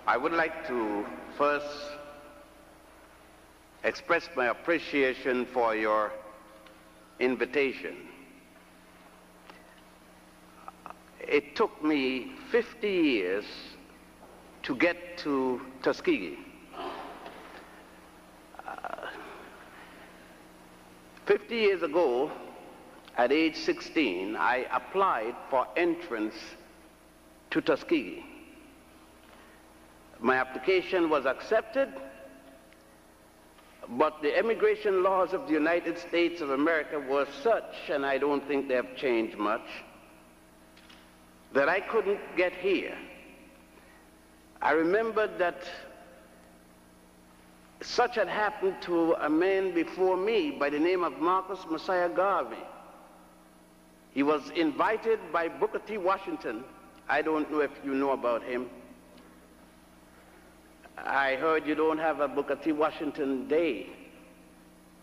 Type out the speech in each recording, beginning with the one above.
I would like to first express my appreciation for your invitation. It took me 50 years to get to Tuskegee. 50 years ago, at age 16, I applied for entrance to Tuskegee. My application was accepted, but the immigration laws of the United States of America were such, and I don't think they have changed much, that I couldn't get here. I remembered that such had happened to a man before me by the name of Marcus Messiah Garvey. He was invited by Booker T. Washington. I don't know if you know about him. I heard you don't have a Booker T. Washington Day.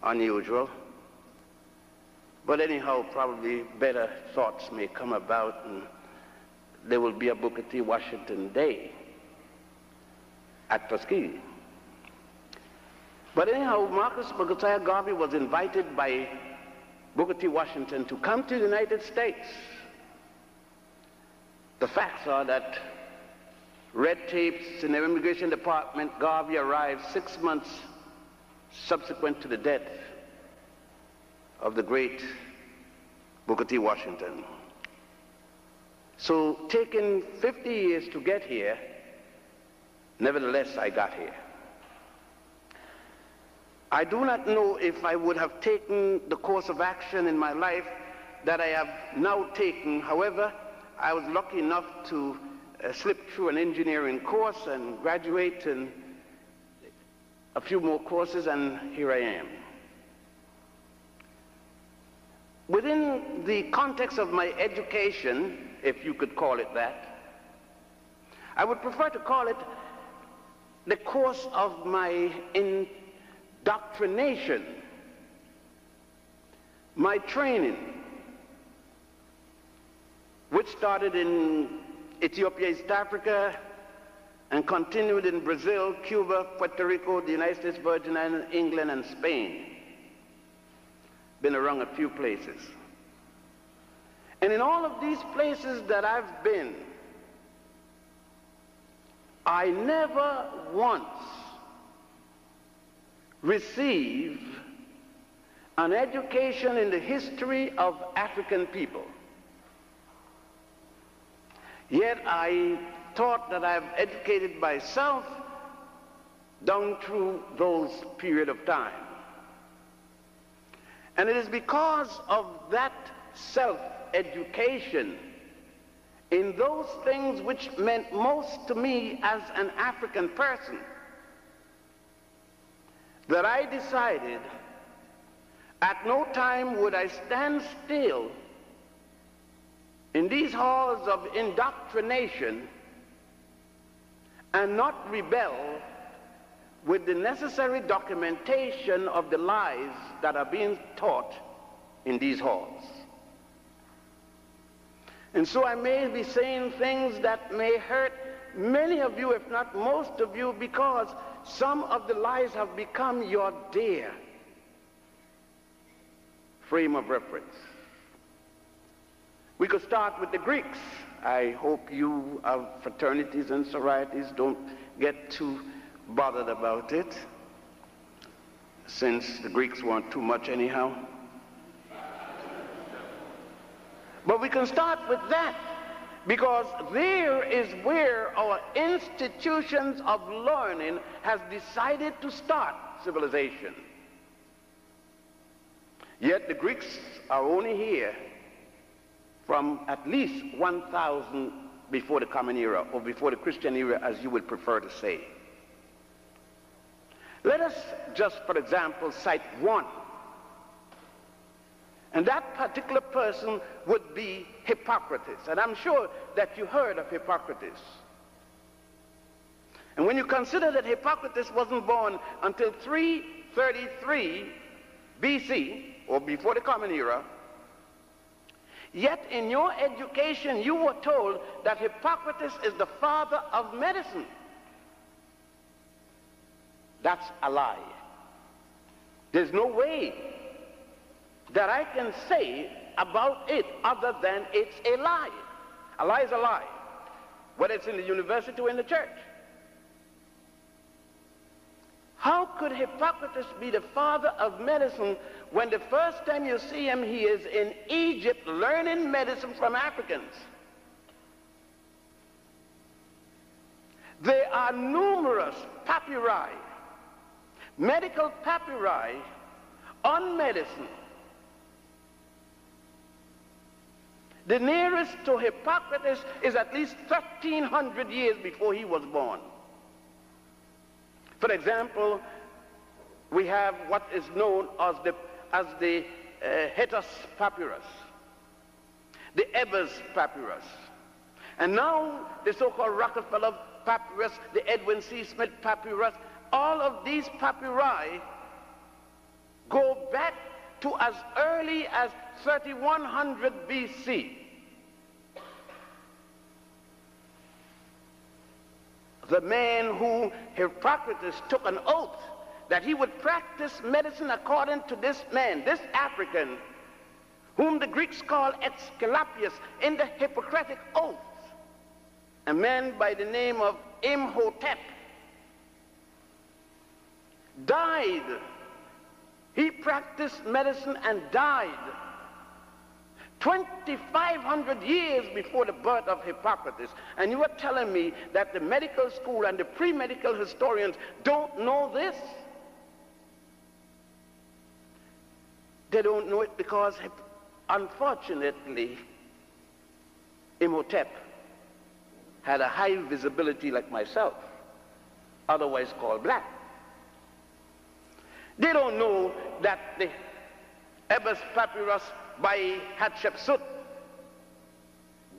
Unusual. But anyhow, probably better thoughts may come about and there will be a Booker T. Washington Day at Tuskegee. But anyhow, Marcus Messiah Garvey was invited by Booker T. Washington to come to the United States. The facts are that red tapes in the immigration department, Garvey arrived 6 months subsequent to the death of the great Booker T. Washington. So taking 50 years to get here, nevertheless I got here. I do not know if I would have taken the course of action in my life that I have now taken. However, I was lucky enough to slip through an engineering course and graduate in a few more courses, and here I am. Within the context of my education, if you could call it that, I would prefer to call it the course of my indoctrination, my training, which started in Ethiopia, East Africa, and continued in Brazil, Cuba, Puerto Rico, the United States Virgin Islands, England, and Spain. Been around a few places. And in all of these places that I've been, I never once received an education in the history of African people. Yet I thought that I've educated myself down through those period of time. And it is because of that self-education in those things which meant most to me as an African person that I decided at no time would I stand still in these halls of indoctrination and not rebel with the necessary documentation of the lies that are being taught in these halls. And so I may be saying things that may hurt many of you, if not most of you, because some of the lies have become your dear frame of reference. We could start with the Greeks. I hope you of fraternities and sororities don't get too bothered about it, since the Greeks weren't too much anyhow. But we can start with that, because there is where our institutions of learning has decided to start civilization. Yet the Greeks are only here from at least 1,000 before the Common Era, or before the Christian era, as you would prefer to say. Let us just, for example, cite one. And that particular person would be Hippocrates. And I'm sure that you heard of Hippocrates. And when you consider that Hippocrates wasn't born until 333 BC, or before the Common Era, yet in your education you were told that Hippocrates is the father of medicine. That's a lie. There's no way that I can say about it other than it's a lie. A lie is a lie, whether it's in the university or in the church. How could Hippocrates be the father of medicine when the first time you see him, he is in Egypt learning medicine from Africans? There are numerous papyri, medical papyri on medicine. The nearest to Hippocrates is at least 1,300 years before he was born. For example, we have what is known as the Hetus papyrus, the Ebers papyrus, and now the so-called Rockefeller papyrus, the Edwin C. Smith papyrus. All of these papyri go back to as early as 3100 BC. The man who Hippocrates took an oath that he would practice medicine according to this man, this African, whom the Greeks call Aesculapius in the Hippocratic Oath, a man by the name of Imhotep, died. He practiced medicine and died 2,500 years before the birth of Hippocrates. And you are telling me that the medical school and the pre-medical historians don't know this? They don't know it because, unfortunately, Imhotep had a high visibility like myself, otherwise called black. They don't know that the Ebers papyrus by Hatshepsut,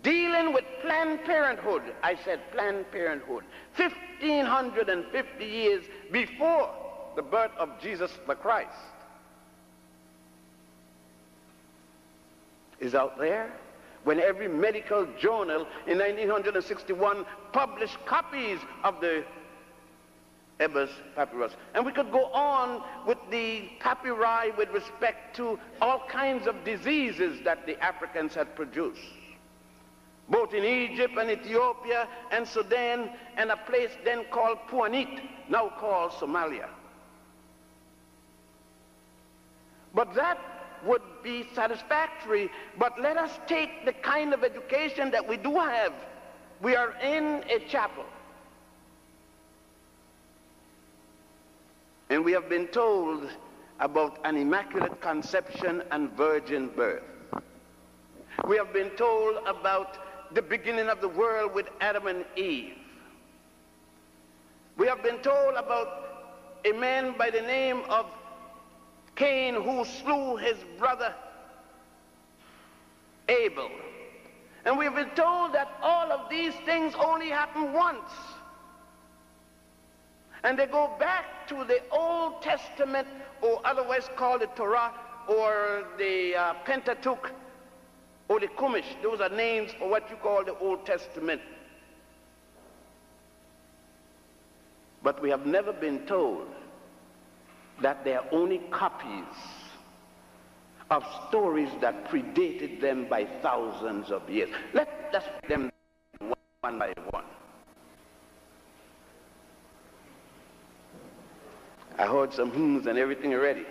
dealing with Planned Parenthood, I said Planned Parenthood, 1,550 years before the birth of Jesus the Christ, is out there, when every medical journal in 1961 published copies of the Ebers papyrus. And we could go on with the papyri with respect to all kinds of diseases that the Africans had produced, both in Egypt and Ethiopia and Sudan, and a place then called Puanit, now called Somalia. But that would be satisfactory, but let us take the kind of education that we do have. We are in a chapel, and we have been told about an immaculate conception and virgin birth. We have been told about the beginning of the world with Adam and Eve. We have been told about a man by the name of Cain who slew his brother Abel. And we've been told that all of these things only happen once. And they go back to the Old Testament, or otherwise called the Torah, or the Pentateuch, or the Chumash. Those are names for what you call the Old Testament. But we have never been told that they are only copies of stories that predated them by thousands of years. Let us read them one by one. I heard some hymns and everything already.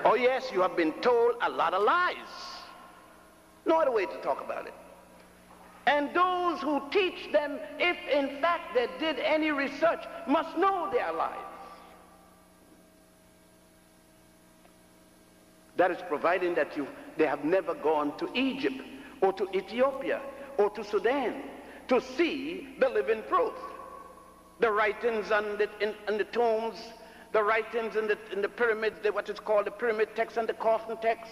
Oh yes, you have been told a lot of lies. No other way to talk about it. And those who teach them, if in fact they did any research, must know they are lies. That is providing that they have never gone to Egypt or to Ethiopia or to Sudan to see the living proof. The writings on the tombs, the writings in the pyramids, what is called the pyramid text and the coffin text.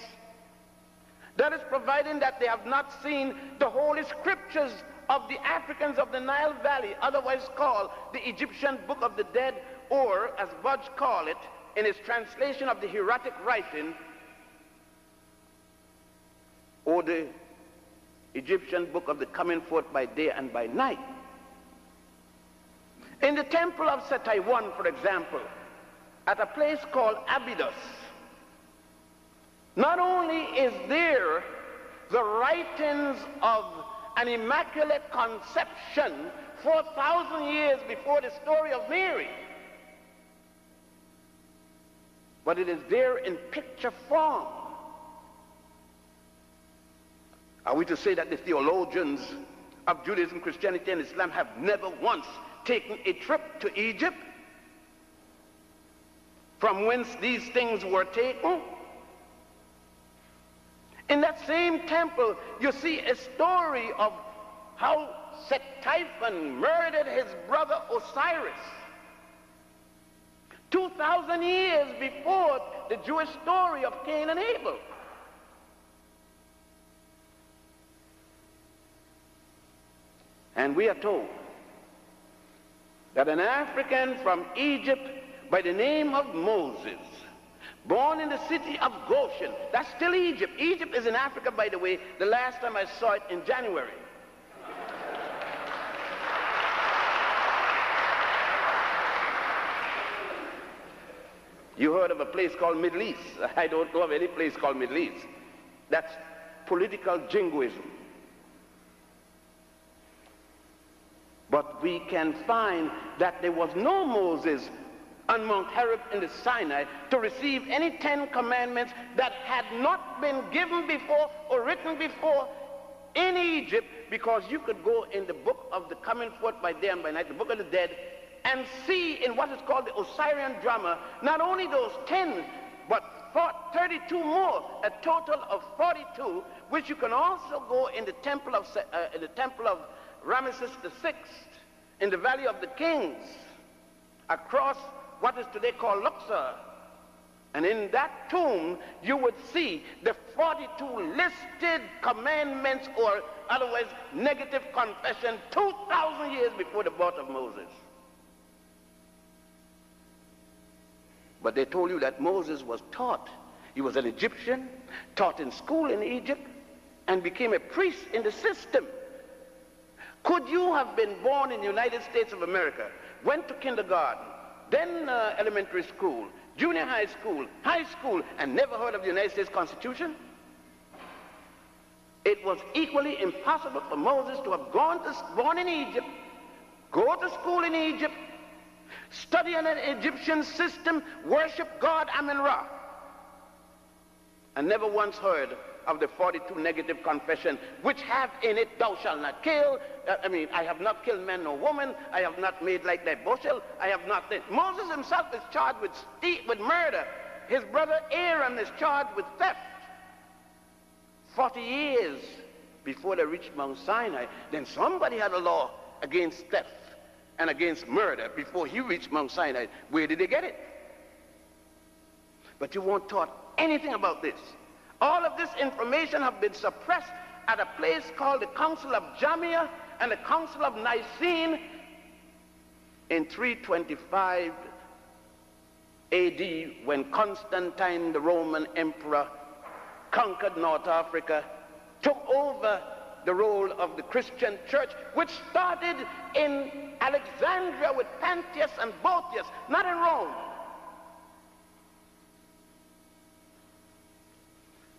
That is providing that they have not seen the holy scriptures of the Africans of the Nile Valley, otherwise called the Egyptian Book of the Dead, or as Budge called it in his translation of the hieratic writing, or the Egyptian Book of the Coming Forth by Day and by Night. In the temple of Setaiwan, for example, at a place called Abydos, not only is there the writings of an immaculate conception 4,000 years before the story of Mary, but it is there in picture form. Are we to say that the theologians of Judaism, Christianity, and Islam have never once taken a trip to Egypt, from whence these things were taken? In that same temple, you see a story of how Set-Typhon murdered his brother Osiris 2,000 years before the Jewish story of Cain and Abel. And we are told that an African from Egypt by the name of Moses, born in the city of Goshen, that's still Egypt. Egypt is in Africa, by the way. The last time I saw it in January. You heard of a place called Middle East. I don't know of any place called Middle East. That's political jingoism. But we can find that there was no Moses on Mount Horeb in the Sinai to receive any 10 commandments that had not been given before or written before in Egypt, because you could go in the book of the coming forth by day and by night, the book of the dead, and see in what is called the Osirian drama, not only those 10, but 32 more, a total of 42, which you can also go in the temple of Ramesses VI, in the Valley of the Kings, across what is today called Luxor. And in that tomb, you would see the 42 listed commandments, or otherwise negative confession, 2,000 years before the birth of Moses. But they told you that Moses was taught. He was an Egyptian, taught in school in Egypt, and became a priest in the system. Could you have been born in the United States of America, went to kindergarten, then elementary school, junior high school, and never heard of the United States Constitution? It was equally impossible for Moses to have born in Egypt, go to school in Egypt, study an Egyptian system, worship God Amun-Ra, and never once heard of the 42 negative confession, which have in it, thou shalt not kill, I have not killed man nor woman, I have not made like thy bushel, I have not... Moses himself is charged with murder. His brother Aaron is charged with theft. 40 years before they reached Mount Sinai, then somebody had a law against theft and against murder before he reached Mount Sinai. Where did they get it? But you weren't taught anything about this. All of this information have been suppressed at a place called the Council of Jamia and the Council of Nicene in 325 AD, when Constantine, the Roman emperor, conquered North Africa, took over the role of the Christian church, which started in Alexandria with Pantheus and Boethius, not in Rome.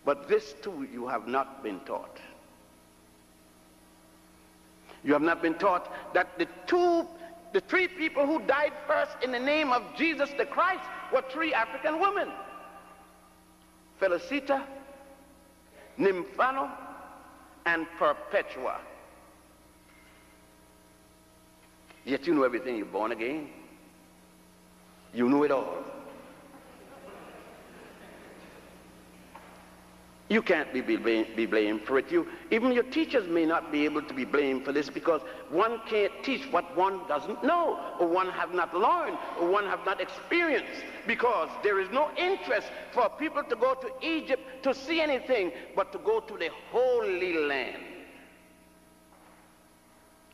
But this too you have not been taught. You have not been taught that the three people who died first in the name of Jesus the Christ were 3 African women: Felicita, Nymphano, and Perpetua. Yet you know everything. You're born again. You know it all. You can't be blamed for it. Even your teachers may not be able to be blamed for this, because one can't teach what one doesn't know, or one have not learned, or one have not experienced, because there is no interest for people to go to Egypt to see anything, but to go to the Holy Land.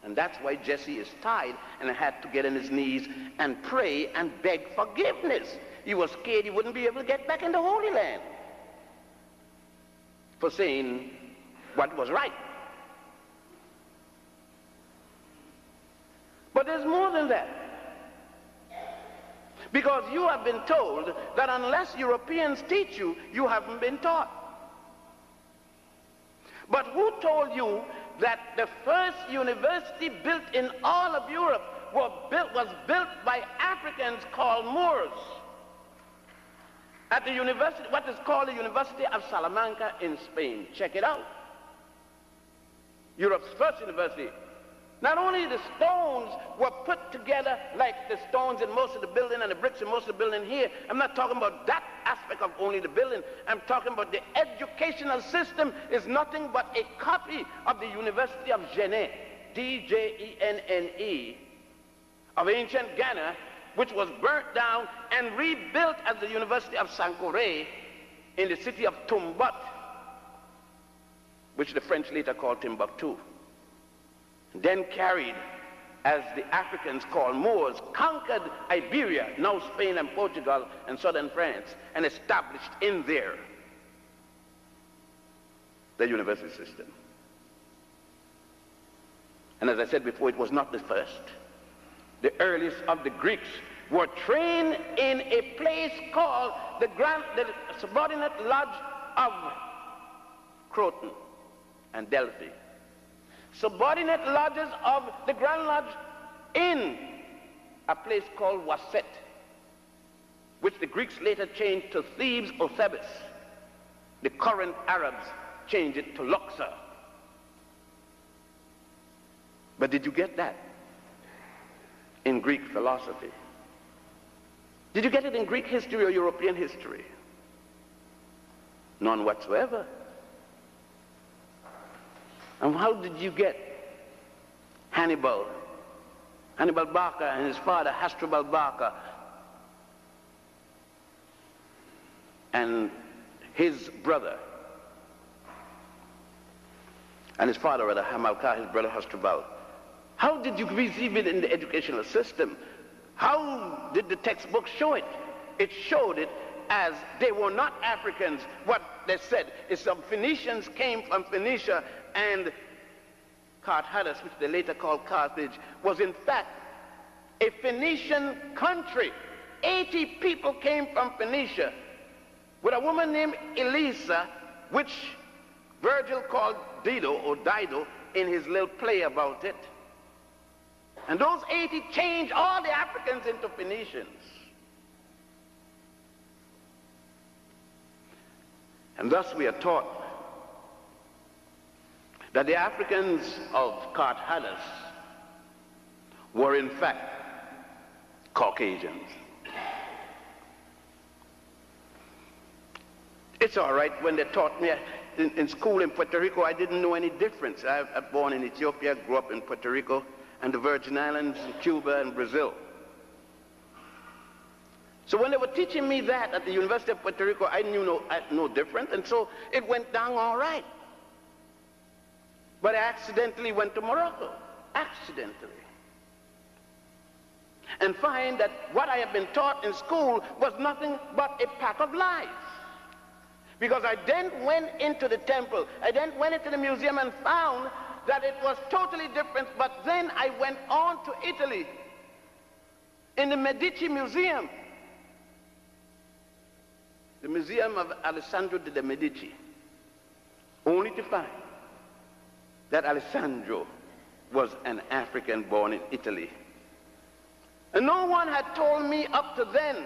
And that's why Jesse is tied and had to get on his knees and pray and beg forgiveness. He was scared he wouldn't be able to get back in the Holy Land for saying what was right. But there's more than that. Because you have been told that unless Europeans teach you, you haven't been taught. But who told you that the first university built in all of Europe was built by Africans called Moors at the university, what is called the University of Salamanca in Spain? Check it out. Europe's first university. Not only the stones were put together like the stones in most of the building and the bricks in most of the building here. I'm not talking about that aspect of only the building. I'm talking about the educational system is nothing but a copy of the University of Djenne, D-J-E-N-N-E, of ancient Ghana, which was burnt down and rebuilt as the University of Sankore in the city of Tumbat, which the French later called Timbuktu. Then carried, as the Africans called Moors, conquered Iberia, now Spain and Portugal and southern France, and established in there the university system. And as I said before, it was not the first. The earliest of the Greeks were trained in a place called the subordinate lodge of Croton and Delphi. Subordinate lodges of the Grand Lodge in a place called Waset, which the Greeks later changed to Thebes or Thebes. The current Arabs changed it to Luxor. But did you get that in Greek philosophy? Did you get it in Greek history or European history? None whatsoever. And how did you get Hannibal Barca and his father Hasdrubal Barca and his brother and his father, rather, Hamilcar, his brother Hasdrubal? How did you receive it in the educational system? How did the textbook show it? It showed it as they were not Africans. What they said is some Phoenicians came from Phoenicia, and Carthage, which they later called Carthage, was in fact a Phoenician country. 80 people came from Phoenicia with a woman named Elisa, which Virgil called Dido or Dido in his little play about it. And those 80 changed all the Africans into Phoenicians. And thus we are taught that the Africans of Carthage were in fact Caucasians. It's all right when they taught me in school in Puerto Rico, I didn't know any difference. I was born in Ethiopia, grew up in Puerto Rico and the Virgin Islands, and Cuba and Brazil. So when they were teaching me that at the University of Puerto Rico, I knew no different, and so it went down all right. But I accidentally went to Morocco, accidentally, and find that what I had been taught in school was nothing but a pack of lies. Because I then went into the temple, I then went into the museum and found that it was totally different. But then I went on to Italy, in the Medici Museum, the Museum of Alessandro de' Medici, only to find that Alessandro was an African born in Italy. And no one had told me up to then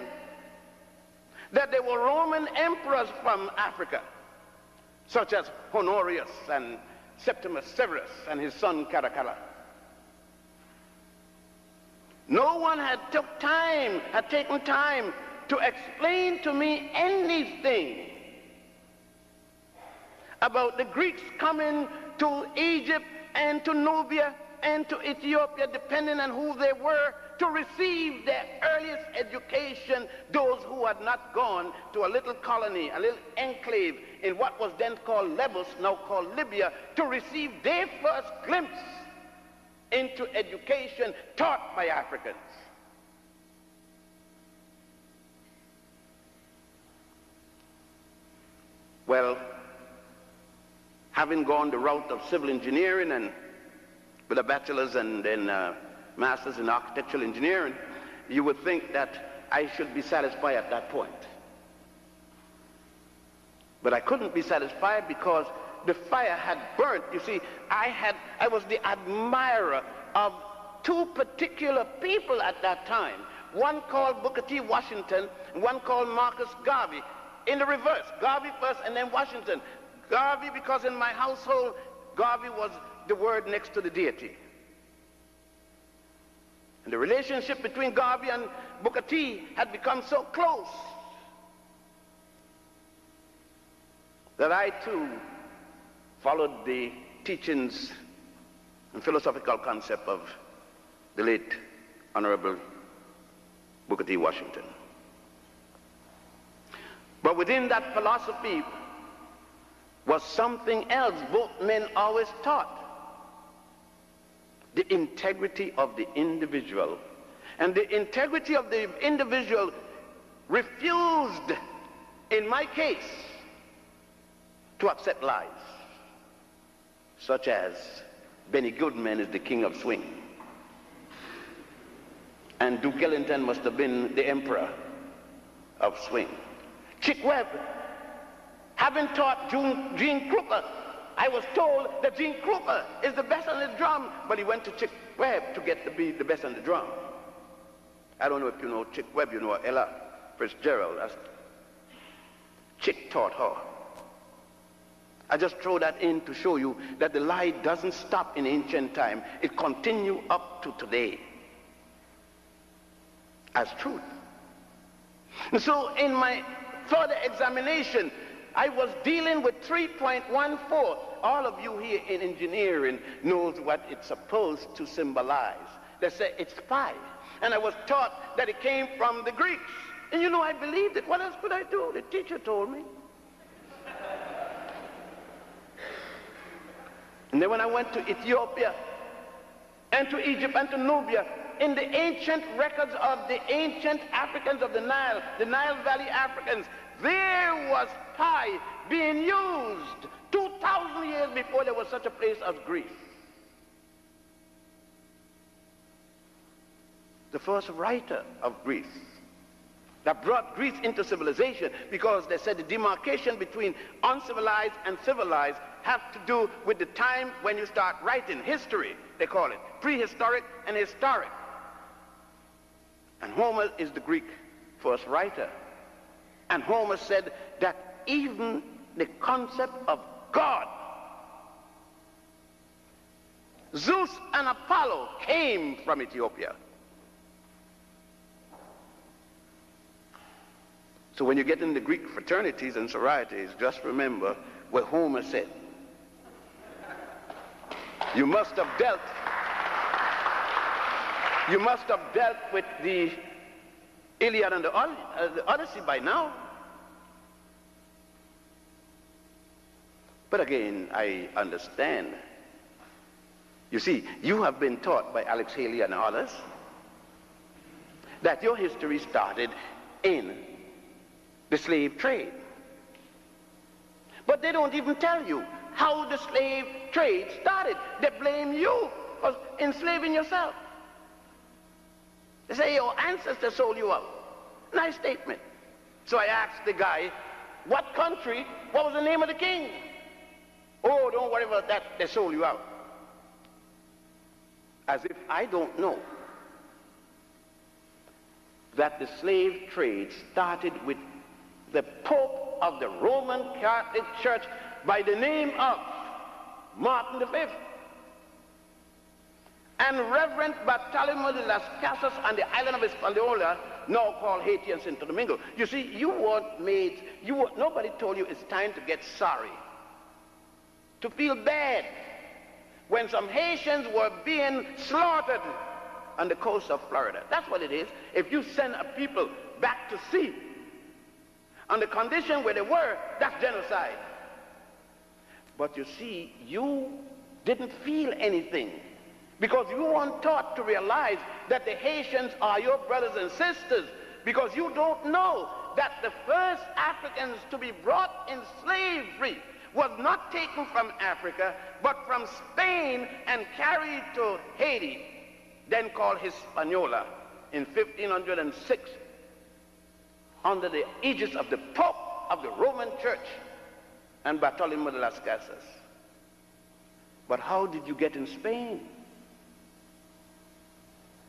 that there were Roman emperors from Africa, such as Honorius and Septimus Severus and his son Caracalla. No one had taken time to explain to me anything about the Greeks coming to Egypt and to Nubia and to Ethiopia, depending on who they were, to receive their earliest education, those who had not gone to a little colony, a little enclave in what was then called Lebus, now called Libya, to receive their first glimpse into education taught by Africans. Well, having gone the route of civil engineering and with a bachelor's and then master's in architectural engineering, you would think that I should be satisfied at that point. But I couldn't be satisfied because the fire had burnt. You see, I was the admirer of two particular people at that time. One called Booker T. Washington, and one called Marcus Garvey. In the reverse, Garvey first and then Washington. Garvey because in my household, Garvey was the word next to the deity. And the relationship between Garvey and Booker T had become so close that I too followed the teachings and philosophical concept of the late Honorable Booker T. Washington. But within that philosophy was something else both men always taught: the integrity of the individual. And the integrity of the individual refused, in my case, to accept lies, such as Benny Goodman is the king of swing, and Duke Ellington must have been the emperor of swing. Chick Webb, having taught Gene Krupa, I was told that Gene Krupa is the best on the drum, but he went to Chick Webb to get to be the best on the drum. I don't know if you know Chick Webb, you know Ella Fitzgerald. Chick taught her. I just throw that in to show you that the lie doesn't stop in ancient time. It continues up to today as truth. And so in my further examination, I was dealing with 3.14. All of you here in engineering knows what it's supposed to symbolize. They say it's 5. And I was taught that it came from the Greeks. And you know, I believed it. What else could I do? The teacher told me. And then when I went to Ethiopia and to Egypt and to Nubia, in the ancient records of the ancient Africans of the Nile Valley Africans, there was pi being used 2,000 years before there was such a place as Greece. The first writer of Greece that brought Greece into civilization, because they said the demarcation between uncivilized and civilized have to do with the time when you start writing history, they call it prehistoric and historic. And Homer is the Greek first writer. And Homer said that even the concept of God, Zeus and Apollo, came from Ethiopia. So when you get in the Greek fraternities and sororities, just remember what Homer said. You must have dealt with the Iliad and the Odyssey by now. But again, I understand. You see, you have been taught by Alex Haley and others that your history started in the slave trade. But they don't even tell you how the slave trade started. They blame you for enslaving yourself. They say your ancestors sold you out. Nice statement. So I asked the guy, what country, what was the name of the king? Oh, don't worry about that, they sold you out. As if I don't know that the slave trade started with the Pope of the Roman Catholic Church by the name of Martin V. And Reverend Bartolomeo de las Casas on the island of Hispaniola, now called Haiti and Santo Domingo. You see, nobody told you it's time to get sorry, to feel bad when some Haitians were being slaughtered on the coast of Florida. That's what it is. If you send a people back to sea on the condition where they were, that's genocide. But you see, you didn't feel anything because you weren't taught to realize that the Haitians are your brothers and sisters, because you don't know that the first Africans to be brought in slavery was not taken from Africa, but from Spain and carried to Haiti, then called Hispaniola, in 1506. under the aegis of the Pope of the Roman Church and Bartolomé de las Casas. But how did you get in Spain?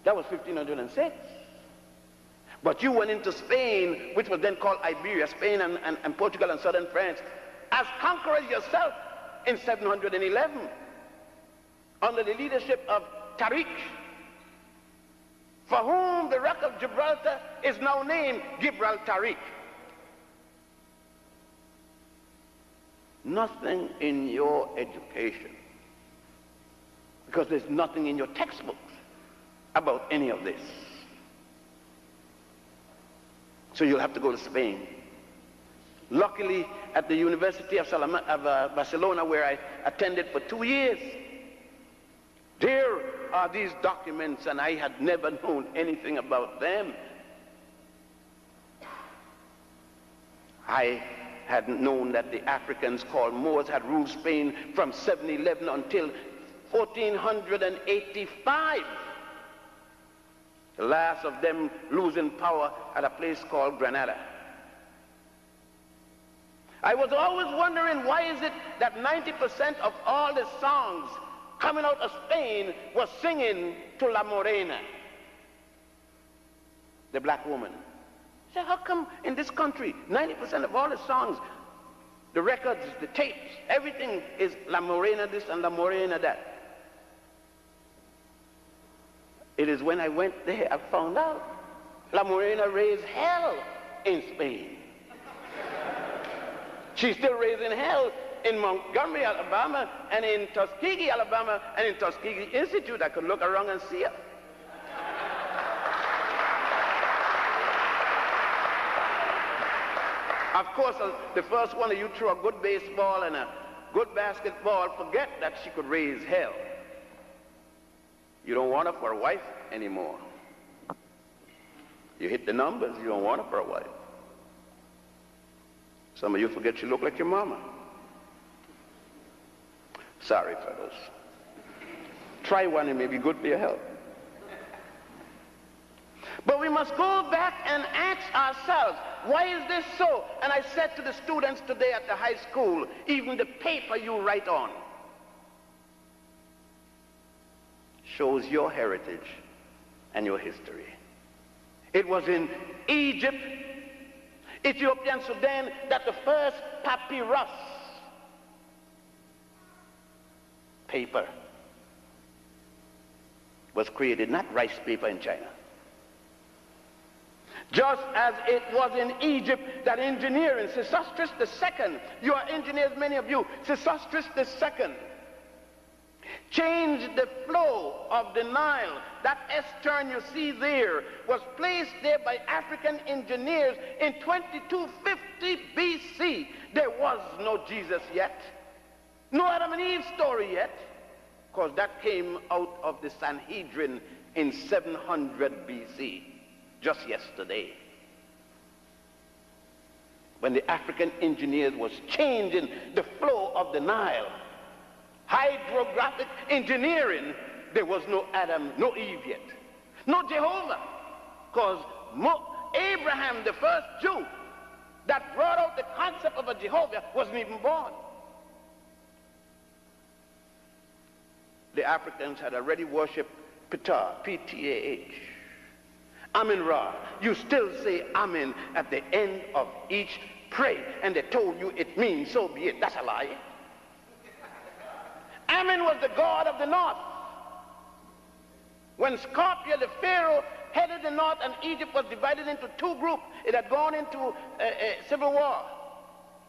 That was 1506. But you went into Spain, which was then called Iberia, Spain and Portugal and southern France, as conquerors yourself in 711, under the leadership of Tariq, for whom the Rock of Gibraltar is now named Gibraltariq. Nothing in your education, because there's nothing in your textbooks about any of this. So you'll have to go to Spain. Luckily, at the University of Barcelona, where I attended for 2 years, there are these documents, and I had never known anything about them. I hadn't known that the Africans called Moors had ruled Spain from 711 until 1485. The last of them losing power at a place called Granada. I was always wondering, why is it that 90% of all the songs coming out of Spain was singing to La Morena, the black woman? I said, how come in this country 90% of all the songs, the records, the tapes, everything is La Morena this and La Morena that? It is when I went there I found out La Morena raised hell in Spain. She's still raising hell in Montgomery, Alabama, and in Tuskegee, Alabama, and in Tuskegee Institute. I could look around and see her. Of course, the first one of you threw a good baseball and a good basketball, forget that she could raise hell. You don't want her for a wife anymore. You hit the numbers, you don't want her for a wife. Some of you forget you look like your mama. Sorry, fellows. Try one, it may be good for your health. But we must go back and ask ourselves, why is this so? And I said to the students today at the high school, even the paper you write on shows your heritage and your history. It was in Egypt, Ethiopia, and Sudan that the first papyrus paper was created, not rice paper in China. Just as it was in Egypt that engineering, Sesostris II, you are engineers, many of you, Sesostris II changed the flow of the Nile. That S-turn you see there was placed there by African engineers in 2250 BC. There was no Jesus yet, no Adam and Eve story yet, because that came out of the Sanhedrin in 700 BC, just yesterday, when the African engineers was changing the flow of the Nile. Hydrographic engineering, there was no Adam, no Eve yet, no Jehovah, because Abraham, the first Jew that brought out the concept of a Jehovah, wasn't even born. The Africans had already worshipped Ptah, P-T-A-H. Amen-Ra. You still say Amen at the end of each prayer, and they told you it means so be it. That's a lie. Amen was the god of the north. When Scorpio, the pharaoh, headed the north and Egypt was divided into two groups, it had gone into a civil war.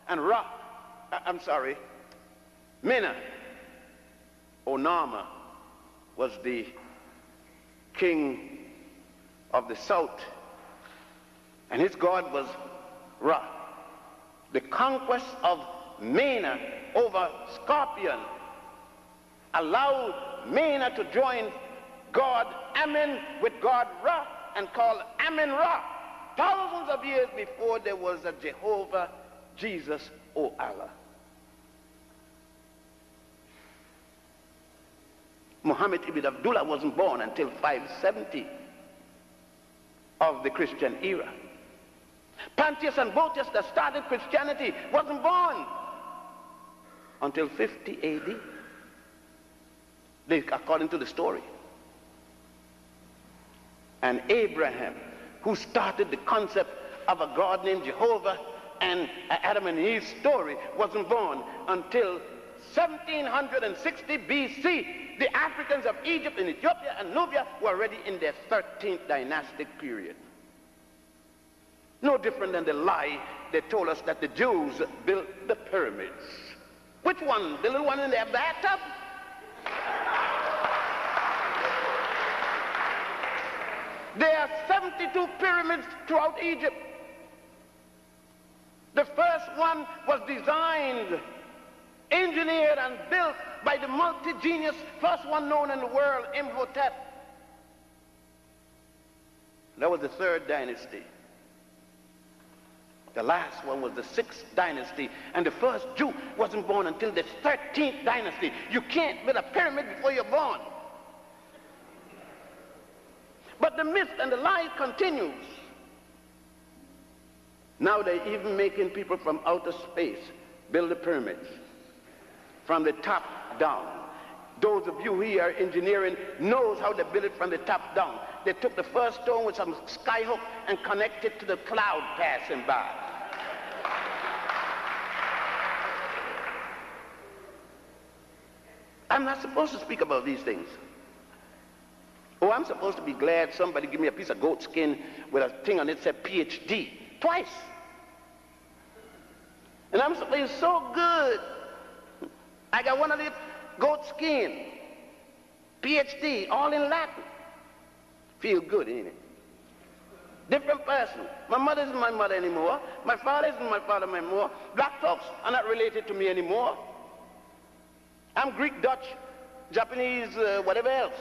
And Mena, Onama, was the king of the south, and his god was Ra. The conquest of Mena over Scorpion allowed Mena to join God Amen with God Ra and call Amen Ra, thousands of years before there was a Jehovah, Jesus, or Allah. Muhammad ibn Abdullah wasn't born until 570 of the Christian era. Pontius and Botius that started Christianity wasn't born until 50 AD, according to the story. And Abraham, who started the concept of a God named Jehovah, and Adam and Eve's story, wasn't born until 1760 BC. The Africans of Egypt and Ethiopia and Nubia were already in their 13th dynastic period. No different than the lie they told us that the Jews built the pyramids. Which one? The little one in their bathtub? There are 72 pyramids throughout Egypt. The first one was designed, engineered, and built by the multi-genius first one known in the world, Imhotep. That was the 3rd dynasty. The last one was the 6th dynasty, and the first Jew wasn't born until the 13th dynasty. You can't build a pyramid before you're born. But the myth and the lie continues. Now they're even making people from outer space build the pyramids from the top down. Those of you who are engineering knows how they build it from the top down. They took the first stone with some skyhook and connected to the cloud passing by. I'm not supposed to speak about these things. Oh, I'm supposed to be glad somebody give me a piece of goat skin with a thing on it that said PhD twice. And I'm supposed to be so good. I got one of the goat skin, PhD, all in Latin. Feel good, ain't it? Different person. My mother isn't my mother anymore. My father isn't my father anymore. Black folks are not related to me anymore. I'm Greek, Dutch, Japanese, whatever else.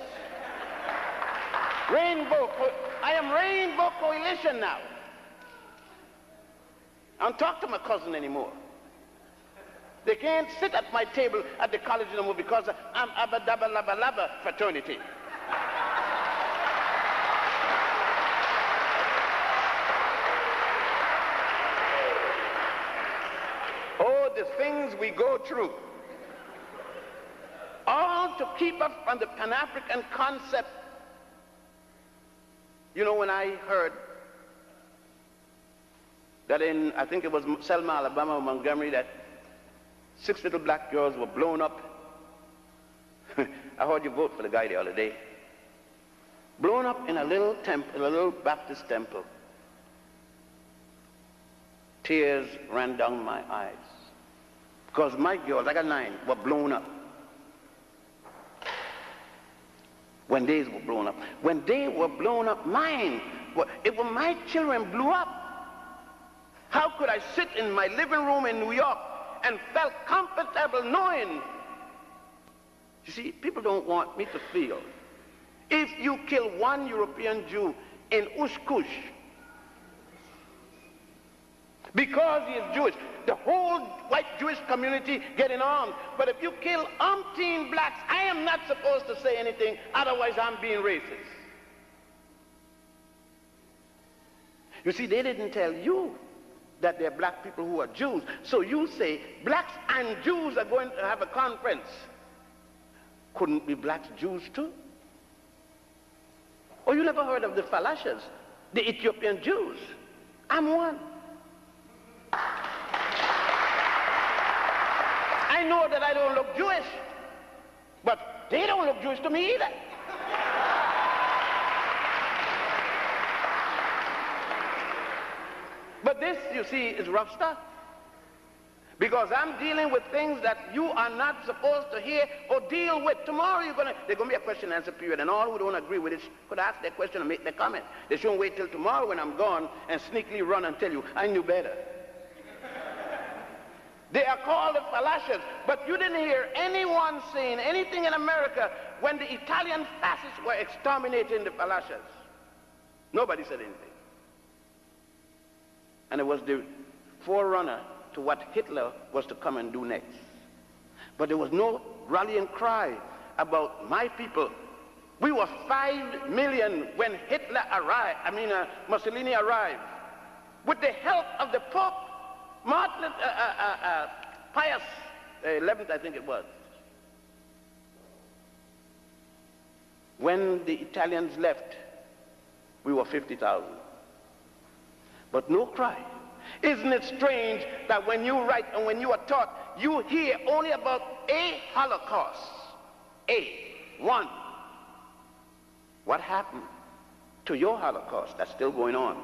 I am Rainbow Coalition now. I don't talk to my cousin anymore. They can't sit at my table at the college anymore because I'm Abba Dabba Labba Labba fraternity. Oh, the things we go through. All to keep us from the Pan-African concept. You know, when I heard that in, I think it was Selma, Alabama, or Montgomery, that 6 little black girls were blown up. I heard you vote for the guy the other day. Blown up in a little temple, a little Baptist temple. Tears ran down my eyes. Because my girls, I got 9, were blown up. When theirs were blown up. When they were blown up, mine, it was my children blew up. How could I sit in my living room in New York and felt comfortable knowing? You see, people don't want me to feel. If you kill one European Jew in Ushkush because he is Jewish, the whole white Jewish community getting armed. But if you kill umpteen blacks, I am not supposed to say anything, otherwise I'm being racist. You see, they didn't tell you that there are black people who are Jews. So you say blacks and Jews are going to have a conference. Couldn't be blacks Jews too? Or you never heard of the Falashas, the Ethiopian Jews? I'm one. I know that I don't look Jewish, but they don't look Jewish to me either. But this, you see, is rough stuff. Because I'm dealing with things that you are not supposed to hear or deal with. Tomorrow there's going to be a question and answer period, and all who don't agree with it could ask their question and make their comment. They shouldn't wait till tomorrow when I'm gone and sneakily run and tell you, I knew better. They are called the Falashas, but you didn't hear anyone saying anything in America when the Italian fascists were exterminating the Falashas. Nobody said anything. And it was the forerunner to what Hitler was to come and do next. But there was no rallying cry about my people. We were 5 million when Hitler arrived, Mussolini arrived. with the help of the Pope, Pius XI, I think it was. When the Italians left, we were 50,000. But no cry. Isn't it strange that when you write and when you are taught, you hear only about a Holocaust? One. What happened to your Holocaust that's still going on?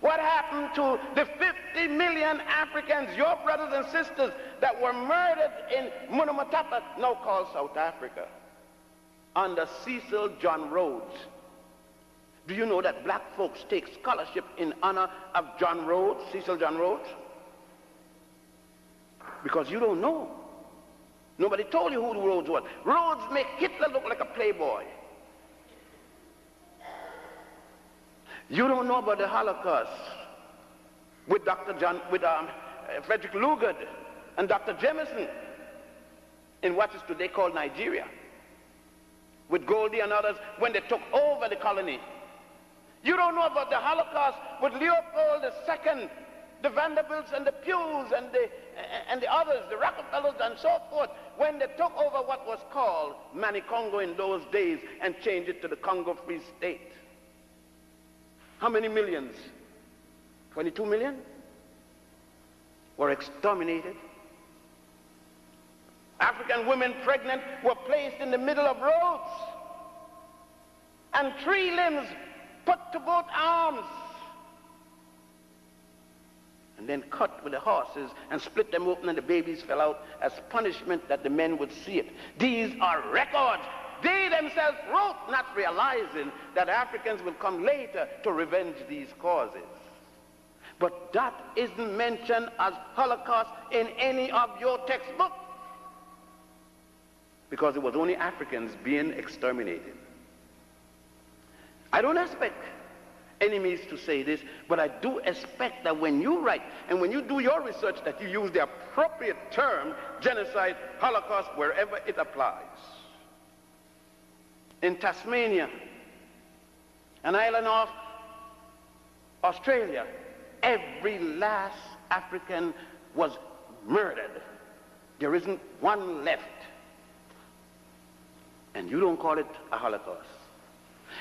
What happened to the 50 million Africans, your brothers and sisters, that were murdered in Munamatapa, now called South Africa, under Cecil John Rhodes? Do you know that black folks take scholarship in honor of John Rhodes, Cecil John Rhodes? Because you don't know. Nobody told you who Rhodes was. Rhodes make Hitler look like a playboy. You don't know about the Holocaust with Frederick Lugard and Dr. Jameson in what is today called Nigeria, with Goldie and others when they took over the colony. You don't know about the Holocaust with Leopold II, the Vanderbilts and the Pews and the others, the Rockefellers and so forth, when they took over what was called Manicongo in those days and changed it to the Congo Free State. How many millions? 22 million were exterminated. African women pregnant were placed in the middle of roads, and 3 limbs put to both arms, and then cut with the horses and split them open, and the babies fell out as punishment that the men would see it. These are records. They themselves wrote, not realizing that Africans will come later to revenge these causes. But that isn't mentioned as Holocaust in any of your textbooks, because it was only Africans being exterminated. I don't expect enemies to say this, but I do expect that when you write and when you do your research that you use the appropriate term, genocide, Holocaust, wherever it applies. In Tasmania, an island off Australia, every last African was murdered. There isn't one left. And you don't call it a Holocaust.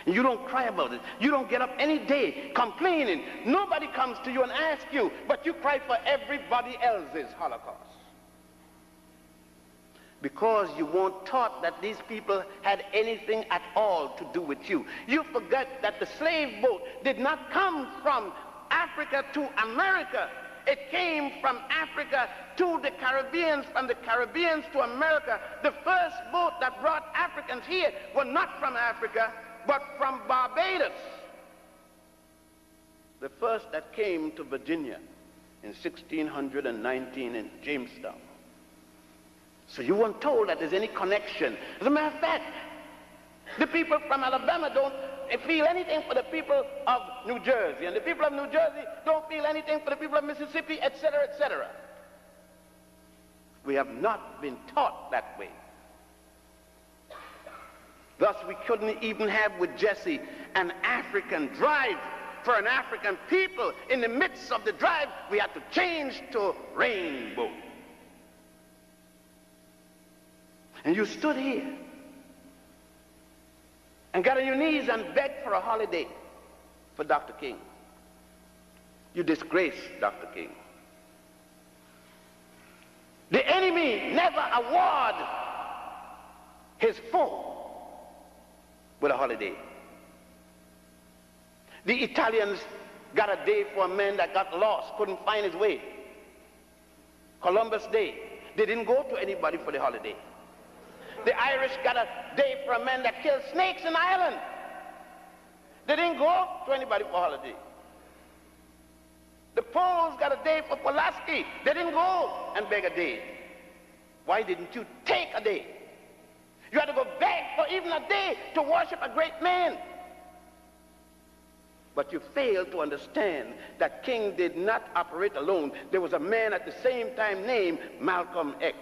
And you don't cry about it. You don't get up any day complaining. Nobody comes to you and asks you, but you cry for everybody else's Holocaust. Because you weren't taught that these people had anything at all to do with you. You forget that the slave boat did not come from Africa to America. It came from Africa to the Caribbeans, from the Caribbeans to America. The first boat that brought Africans here were not from Africa, but from Barbados. The first that came to Virginia in 1619 in Jamestown. So you weren't told that there's any connection. As a matter of fact, the people from Alabama don't feel anything for the people of New Jersey, and the people of New Jersey don't feel anything for the people of Mississippi, etc., etc. We have not been taught that way. Thus, we couldn't even have with Jesse an African drive for an African people. In the midst of the drive, we had to change to rainbow. And you stood here and got on your knees and begged for a holiday for Dr. King. You disgraced Dr. King. The enemy never award his foe with a holiday. The Italians got a day for a man that got lost, couldn't find his way. Columbus Day. They didn't go to anybody for the holiday. The Irish got a day for a man that killed snakes in Ireland. They didn't go to anybody for a holiday. The Poles got a day for Pulaski. They didn't go and beg a day. Why didn't you take a day? You had to go beg for even a day to worship a great man. But you failed to understand that King did not operate alone. There was a man at the same time named Malcolm X.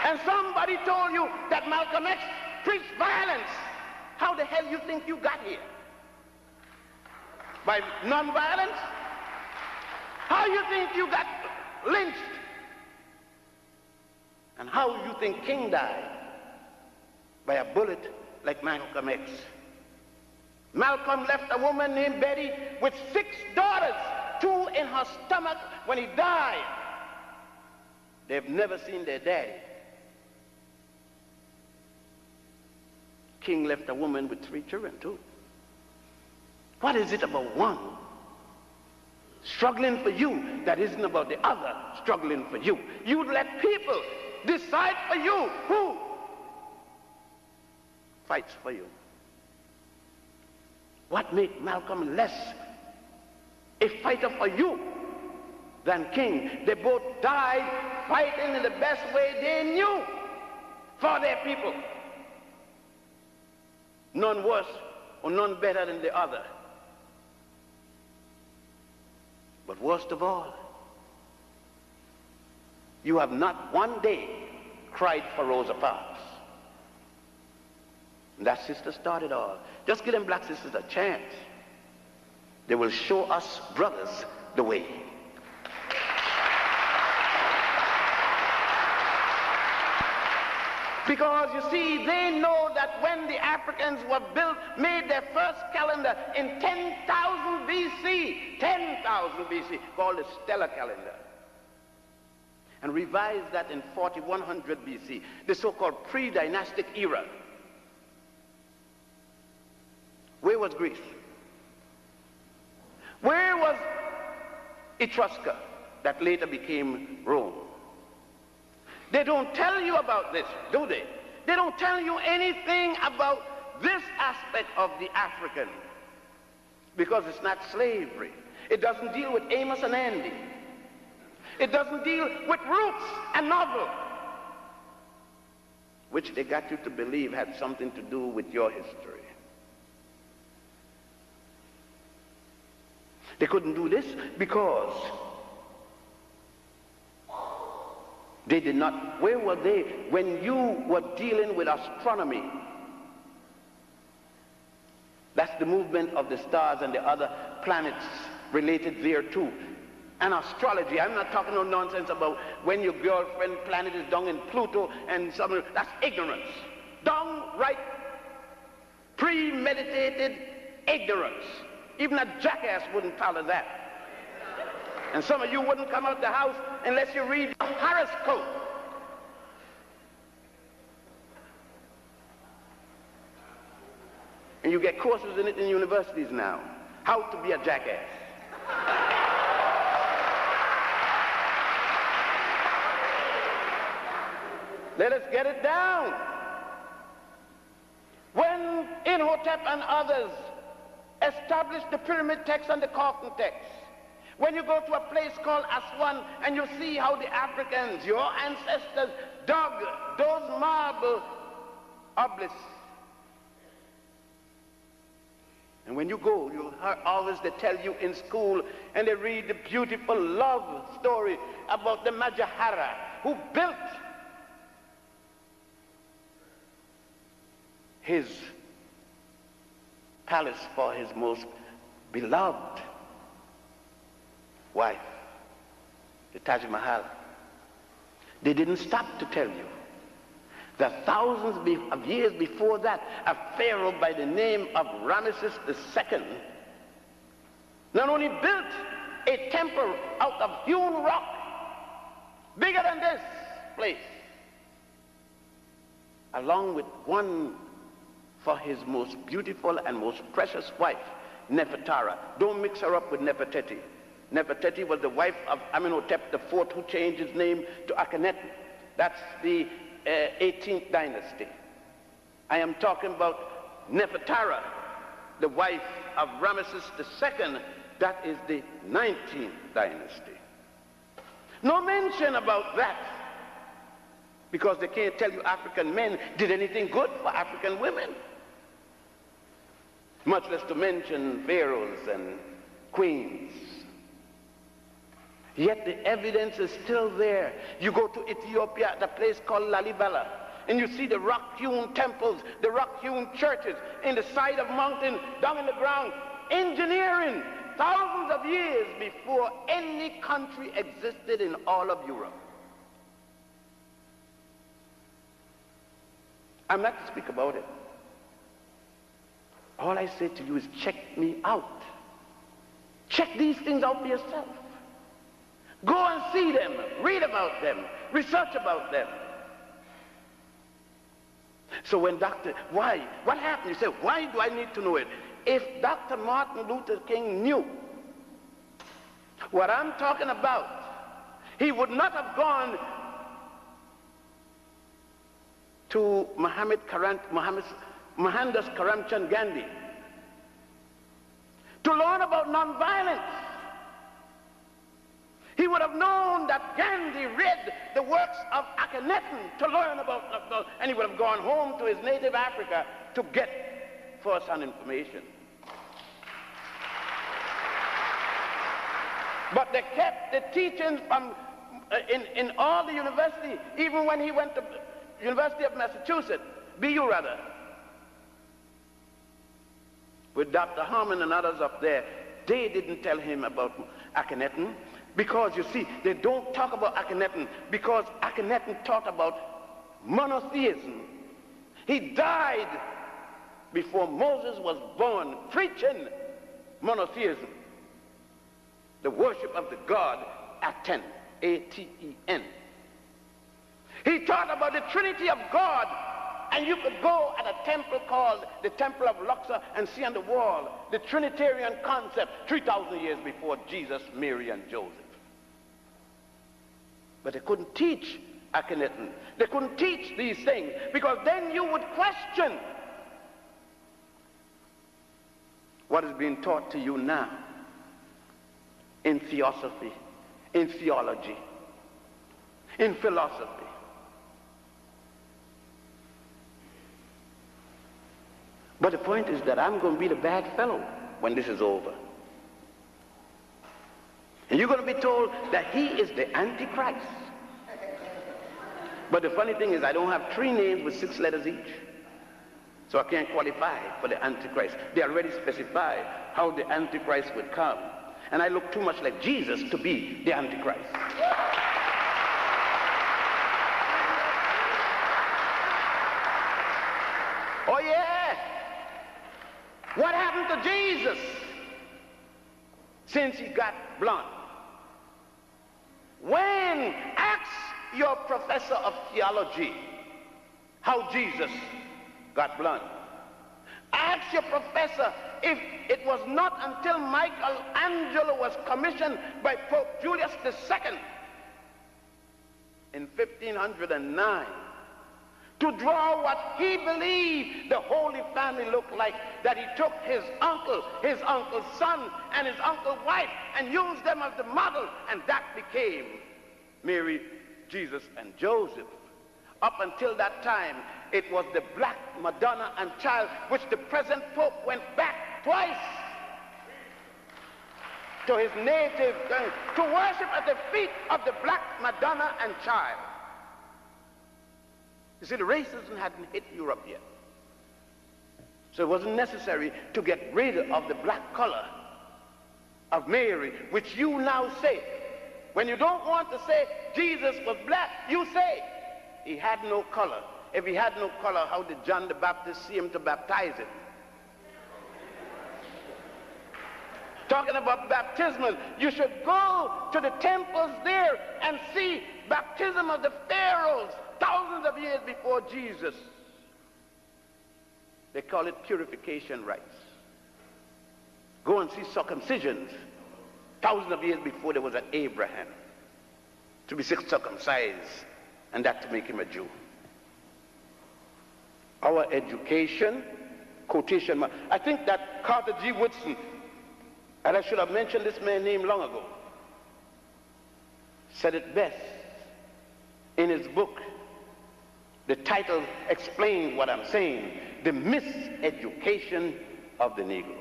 And And somebody told you that Malcolm X preached violence. How the hell you think you got here? By nonviolence? How you think you got lynched? And how you think King died? By a bullet like Malcolm X. Malcolm left a woman named Betty with 6 daughters, 2 in her stomach when he died. They've never seen their daddy. King left a woman with 3 children too. What is it about one struggling for you that isn't about the other struggling for you? You'd let people decide for you who fights for you. What made Malcolm less a fighter for you than King? They both died fighting in the best way they knew for their people. None worse or none better than the other. But worst of all, you have not one day cried for Rosa Parks. And that sister started all. Just give them black sisters a chance. They will show us brothers the way. Because you see, they know that when the Africans made their first calendar in 10,000 BC, 10,000 BC, called the stellar calendar, and revised that in 4100 BC, the so-called pre-dynastic era. Where was Greece? Where was Etrusca that later became Rome? They don't tell you about this, do they? They don't tell you anything about this aspect of the African, because it's not slavery. It doesn't deal with Amos and Andy. It doesn't deal with roots and novel, which they got you to believe had something to do with your history. They couldn't do this because they did not. Where were they when you were dealing with astronomy? That's the movement of the stars and the other planets related there too. And astrology, I'm not talking no nonsense about when your girlfriend planet is down in Pluto and something. That's ignorance. Downright premeditated ignorance. Even a jackass wouldn't follow that. And some of you wouldn't come out the house unless you read the horoscope. And you get courses in it in universities now. How to be a jackass. Let us get it down. When Imhotep and others established the pyramid text and the coffin text, when you go to a place called Aswan and you see how the Africans, your ancestors, dug those marble obelisks, and when you go, you always they tell you in school, and they read the beautiful love story about the Majahara who built his palace for his most beloved wife, the Taj Mahal. They didn't stop to tell you that thousands of years before that, a pharaoh by the name of Ramesses II not only built a temple out of hewn rock bigger than this place, along with one for his most beautiful and most precious wife, Nefertara. Don't mix her up with Nefertiti. Nefertiti was the wife of Amenhotep IV, who changed his name to Akhenaten. That's the 18th dynasty. I am talking about Nefertara, the wife of Ramesses II. That is the 19th dynasty. No mention about that, because they can't tell you African men did anything good for African women, much less to mention pharaohs and queens. Yet the evidence is still there. You go to Ethiopia at a place called Lalibela, and you see the rock-hewn temples, the rock-hewn churches in the side of mountain, down in the ground, engineering thousands of years before any country existed in all of Europe. I'm not to speak about it. All I say to you is check me out. Check these things out for yourself. Go and see them, read about them, research about them. So when what happened? You say, why do I need to know it? If Dr. Martin Luther King knew what I'm talking about, he would not have gone to Mohandas Karamchand Gandhi to learn about nonviolence. He would have known that Gandhi read the works of Akhenaten to learn about, and he would have gone home to his native Africa to get first-hand information. But they kept the teachings from in all the university, even when he went to University of Massachusetts, BU rather, with Dr. Harmon and others up there. They didn't tell him about Akhenaten, because you see, they don't talk about Akhenaten because Akhenaten taught about monotheism. He died before Moses was born, preaching monotheism, the worship of the god Aten, A-T-E-N. He taught about the Trinity of God, and you could go at a temple called the Temple of Luxor and see on the wall the Trinitarian concept 3,000 years before Jesus, Mary, and Joseph. But they couldn't teach Akhenaten. They couldn't teach these things, because then you would question what is being taught to you now in theosophy, in theology, in philosophy. But the point is that I'm going to be the bad fellow when this is over. And you're going to be told that he is the Antichrist. But the funny thing is, I don't have 3 names with 6 letters each. So I can't qualify for the Antichrist. They already specify how the Antichrist would come. And I look too much like Jesus to be the Antichrist. Oh yeah! What happened to Jesus since he got blunt? When ask your professor of theology how Jesus got blunt. Ask your professor if it was not until Michelangelo was commissioned by Pope Julius II in 1509 to draw what he believed the Holy Family looked like, that he took his uncle's son, and his uncle's wife, and used them as the model, and that became Mary, Jesus, and Joseph. Up until that time, it was the black Madonna and Child, which the present Pope went back twice to his native, to worship at the feet of the black Madonna and Child. You see, the racism hadn't hit Europe yet. So it wasn't necessary to get rid of the black color of Mary, which you now say. When you don't want to say Jesus was black, you say he had no color. If he had no color, how did John the Baptist see him to baptize him? Talking about baptismal, you should go to the temples there and see baptism of the pharaohs thousands of years before Jesus. They call it purification rites. Go and see circumcisions thousands of years before there was an Abraham to be circumcised, and that to make him a Jew. Our education, quotation mark. I think that Carter G. Woodson, and I should have mentioned this man's name long ago, said it best in his book. The title explains what I'm saying: the miseducation of the Negro.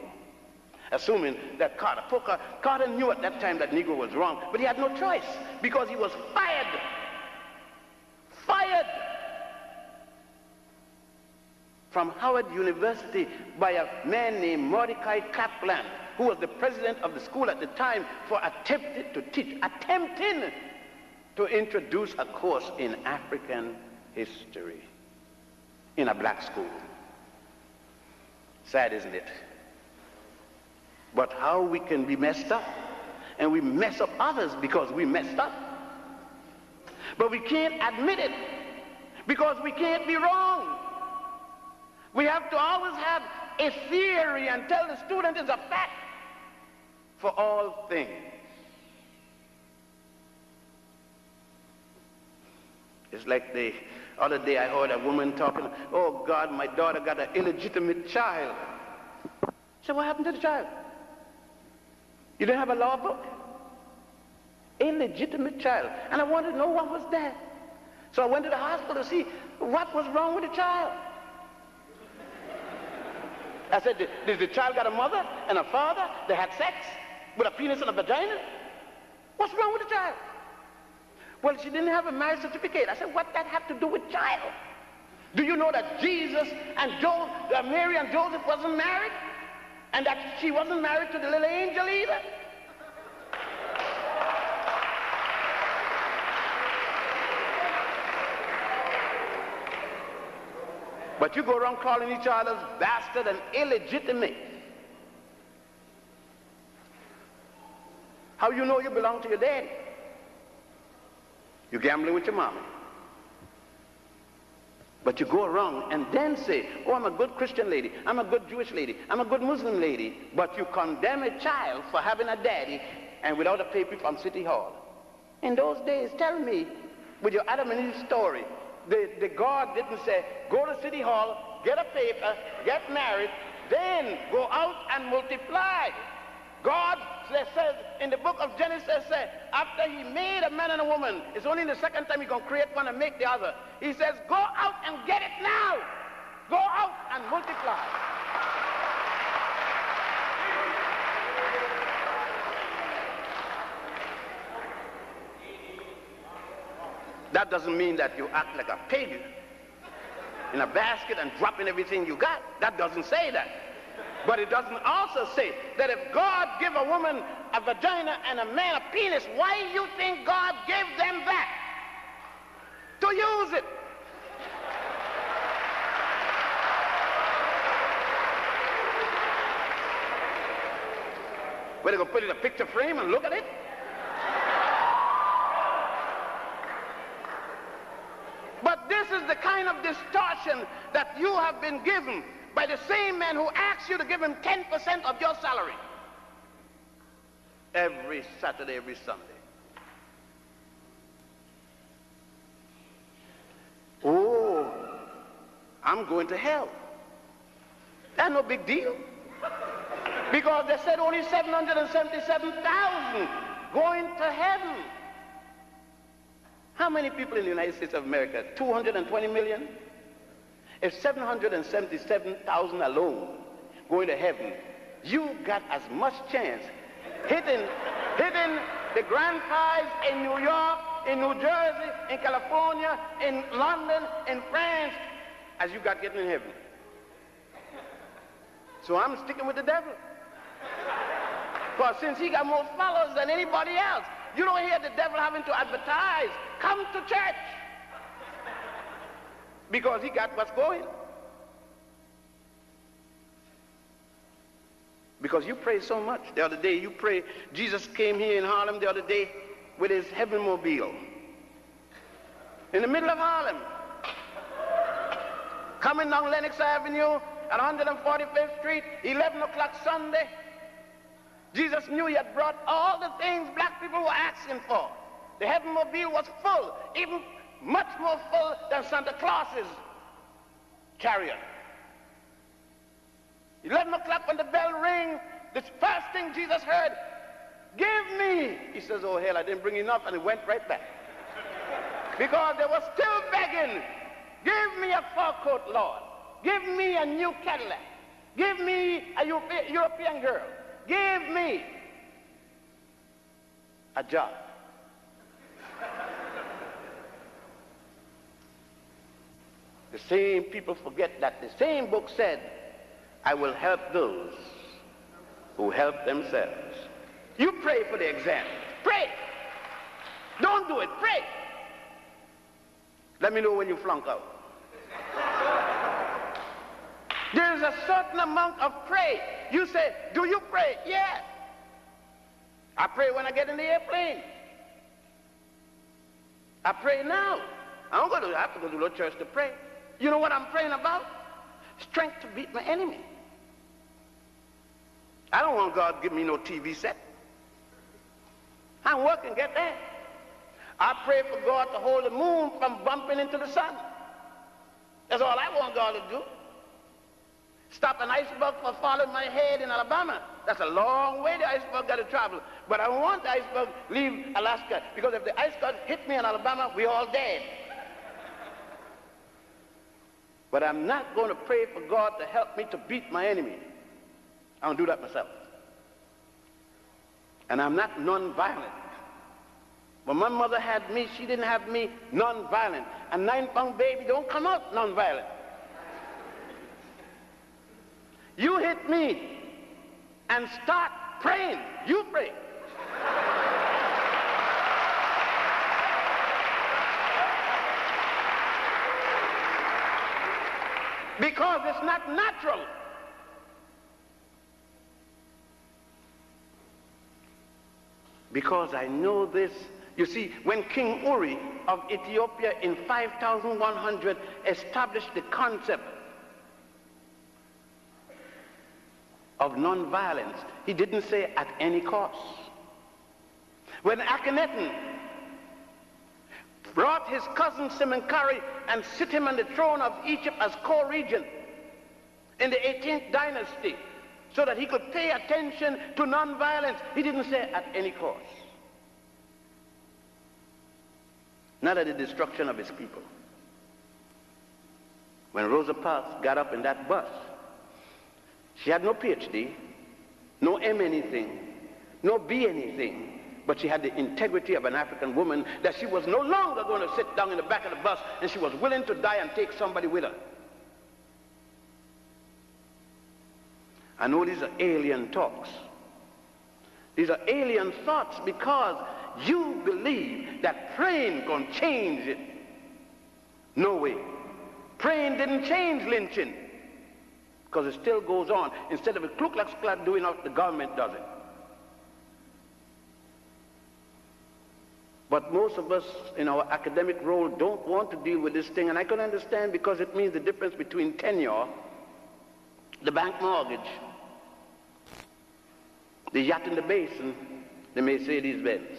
assuming that Carter knew at that time that Negro was wrong, but he had no choice because he was fired from Howard University by a man named Mordecai Kaplan, who was the president of the school at the time, for attempting to introduce a course in African history in a black school. Sad, isn't it? But how we can be messed up, and we mess up others because we messed up. But we can't admit it because we can't be wrong. We have to always have a theory and tell the student it's a fact for all things. It's like the other day I heard a woman talking, oh God, my daughter got an illegitimate child. I said, what happened to the child? You didn't have a law book? Illegitimate child. And I wanted to know what was that. So I went to the hospital to see what was wrong with the child. I said, did the child got a mother and a father that had sex with a penis and a vagina? What's wrong with the child? Well, she didn't have a marriage certificate. I said, what that have to do with child? Do you know that Jesus and Mary and Joseph wasn't married? And that she wasn't married to the little angel either? But you go around calling each other's bastard and illegitimate. How you know you belong to your daddy? You're gambling with your mama. But you go around and then say, oh, I'm a good Christian lady, I'm a good Jewish lady, I'm a good Muslim lady, but you condemn a child for having a daddy and without a paper from City Hall. In those days, tell me, with your Adam and Eve story, the God didn't say, go to City Hall, get a paper, get married, then go out and multiply. God says in the book of Genesis, after he made a man and a woman, it's only the second time he's going to create one and make the other. He says, go out and get it now. Go out and multiply. That doesn't mean that you act like a pig in a basket and dropping everything you got. That doesn't say that. But it doesn't also say that if God give a woman a vagina and a man a penis, why do you think God gave them that? To use it. We're going to put it in a picture frame and look at it? But this is the kind of distortion that you have been given by the same man who asks you to give him 10% of your salary every Saturday, every Sunday. Oh, I'm going to hell. That's no big deal. Because they said only 777,000 going to heaven. How many people in the United States of America? 220 million? If 777,000 alone going to heaven, you got as much chance hitting the grand prize in New York, in New Jersey, in California, in London, in France, as you got getting in heaven. So I'm sticking with the devil. Because since he got more followers than anybody else, you don't hear the devil having to advertise, come to church. Because he got what's going. Because you pray so much. The other day you pray, Jesus came here in Harlem the other day with his heaven mobile. In the middle of Harlem. Coming down Lenox Avenue at 145th Street, 11 o'clock Sunday. Jesus knew he had brought all the things black people were asking for. The heaven mobile was full, even much more full than Santa Claus's chariot. 11 o'clock when the bell rang, the first thing Jesus heard, give me. He says, oh hell, I didn't bring enough, and he went right back. Because they were still begging, give me a fur coat, Lord. Give me a new Cadillac. Give me a European girl. give me a job. The same people forget that the same book said, I will help those who help themselves. You pray for the exam. Pray. Don't do it. Pray. Let me know when you flunk out. There is a certain amount of pray. You say, do you pray? Yeah. I pray when I get in the airplane. I pray now. I have to go to the church to pray. You know what I'm praying about? Strength to beat my enemy. I don't want God to give me no TV set. I'm working, get that. I pray for God to hold the moon from bumping into the sun. That's all I want God to do. Stop an iceberg from falling my head in Alabama. That's a long way the iceberg got to travel. But I want the iceberg to leave Alaska, because if the iceberg hit me in Alabama, we're all dead. But I'm not going to pray for God to help me to beat my enemy. I don't do that myself. And I'm not non-violent. When my mother had me, she didn't have me non-violent. A 9-pound baby don't come out non-violent. You hit me and start praying. You pray. Because it's not natural. Because I know this. You see, when King Uri of Ethiopia in 5100 established the concept of nonviolence, he didn't say at any cost. When Akhenaten brought his cousin Semenkari and sit him on the throne of Egypt as co-regent in the 18th dynasty so that he could pay attention to nonviolence, he didn't say at any cost. Not at the destruction of his people. When Rosa Parks got up in that bus, she had no PhD, no M anything, no B anything, but she had the integrity of an African woman, that she was no longer going to sit down in the back of the bus, and she was willing to die and take somebody with her. I know these are alien talks. These are alien thoughts, because you believe that praying can change it. No way. Praying didn't change lynching, because it still goes on. Instead of a Ku Klux Klan doing it, the government does it. But most of us in our academic role don't want to deal with this thing, and I can understand, because it means the difference between tenure, the bank mortgage, the yacht in the basin, the Mercedes-Benz.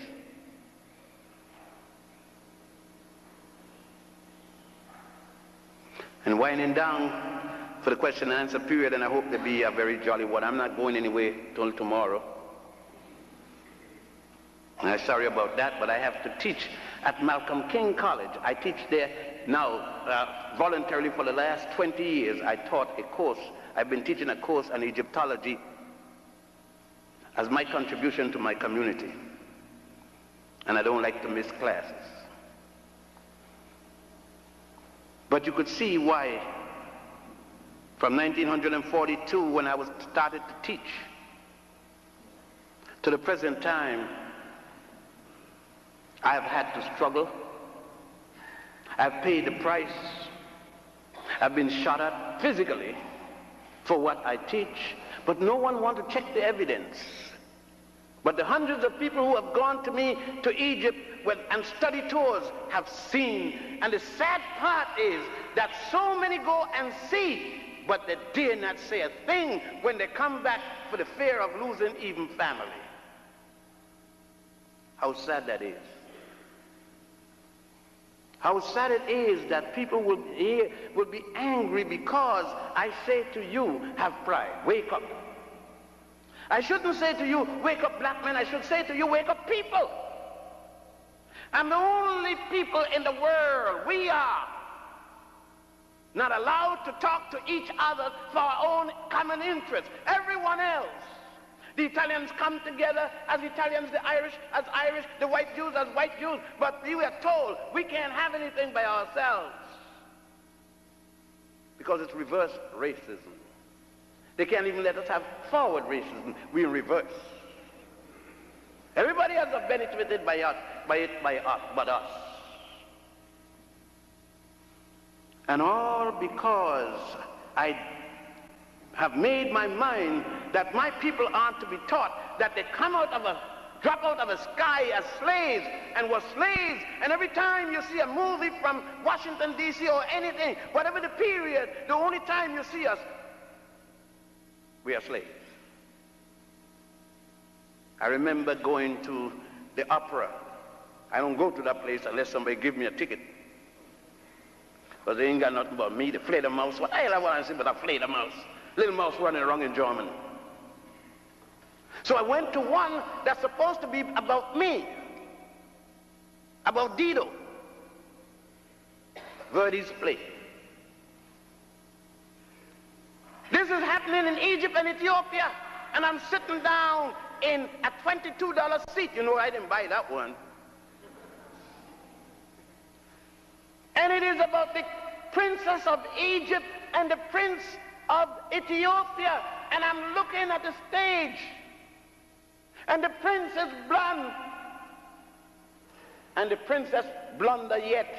And winding down for the question and answer period, and I hope to be a very jolly one. I'm not going anywhere till tomorrow. And I'm sorry about that, but I have to teach at Malcolm King College. I teach there now voluntarily for the last 20 years. I taught a course. I've been teaching a course on Egyptology as my contribution to my community. And I don't like to miss classes. But you could see why from 1942, when I was started to teach, to the present time, I have had to struggle. I've paid the price. I've been shot at physically for what I teach, but no one wants to check the evidence. But the hundreds of people who have gone to me to Egypt and study tours have seen. And the sad part is that so many go and see, but they dare not say a thing when they come back for the fear of losing even family. How sad that is. How sad it is that people will be angry because I say to you, have pride, wake up. I shouldn't say to you, wake up black men. I should say to you, wake up people. I'm the only people in the world, we are not allowed to talk to each other for our own common interest. Everyone else, The Italians come together as Italians, the Irish as Irish, the white Jews as white Jews, but we were told we can't have anything by ourselves because it's reverse racism. They can't even let us have forward racism. We're in reverse. Everybody else is benefited by us, but us. And all because I have made my mind that my people aren't to be taught that they drop out of the sky as slaves and were slaves. And every time you see a movie from Washington, D.C. or anything, whatever the period, the only time you see us, we are slaves. I remember going to the opera. I don't go to that place unless somebody give me a ticket. Because they ain't got nothing but me, the flater mouse. What the hell I want to see but a flater mouse? Little mouse running around in German. So I went to one that's supposed to be about me, about Dido, Verdi's play. This is happening in Egypt and Ethiopia, and I'm sitting down in a $22 seat. You know, I didn't buy that one. And it is about the princess of Egypt and the prince of Ethiopia, and I'm looking at the stage, and the prince is blonde, and the princess blonder yet.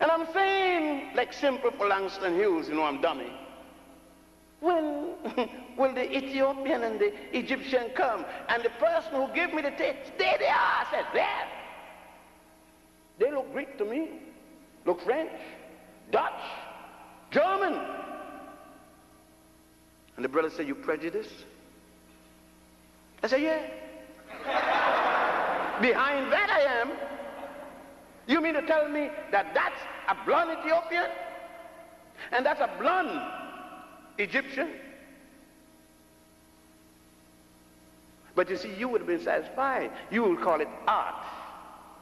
And I'm saying, like simple for Langston Hughes, you know, I'm dummy. When will the Ethiopian and the Egyptian come? And the person who gave me the ticket, stay there. I said, there. They look Greek to me, look French, Dutch, German. And the brother said, you prejudiced? I said, yeah. Behind that I am. You mean to tell me that that's a blonde Ethiopian? And that's a blonde Egyptian? But you see, you would have been satisfied. You would call it art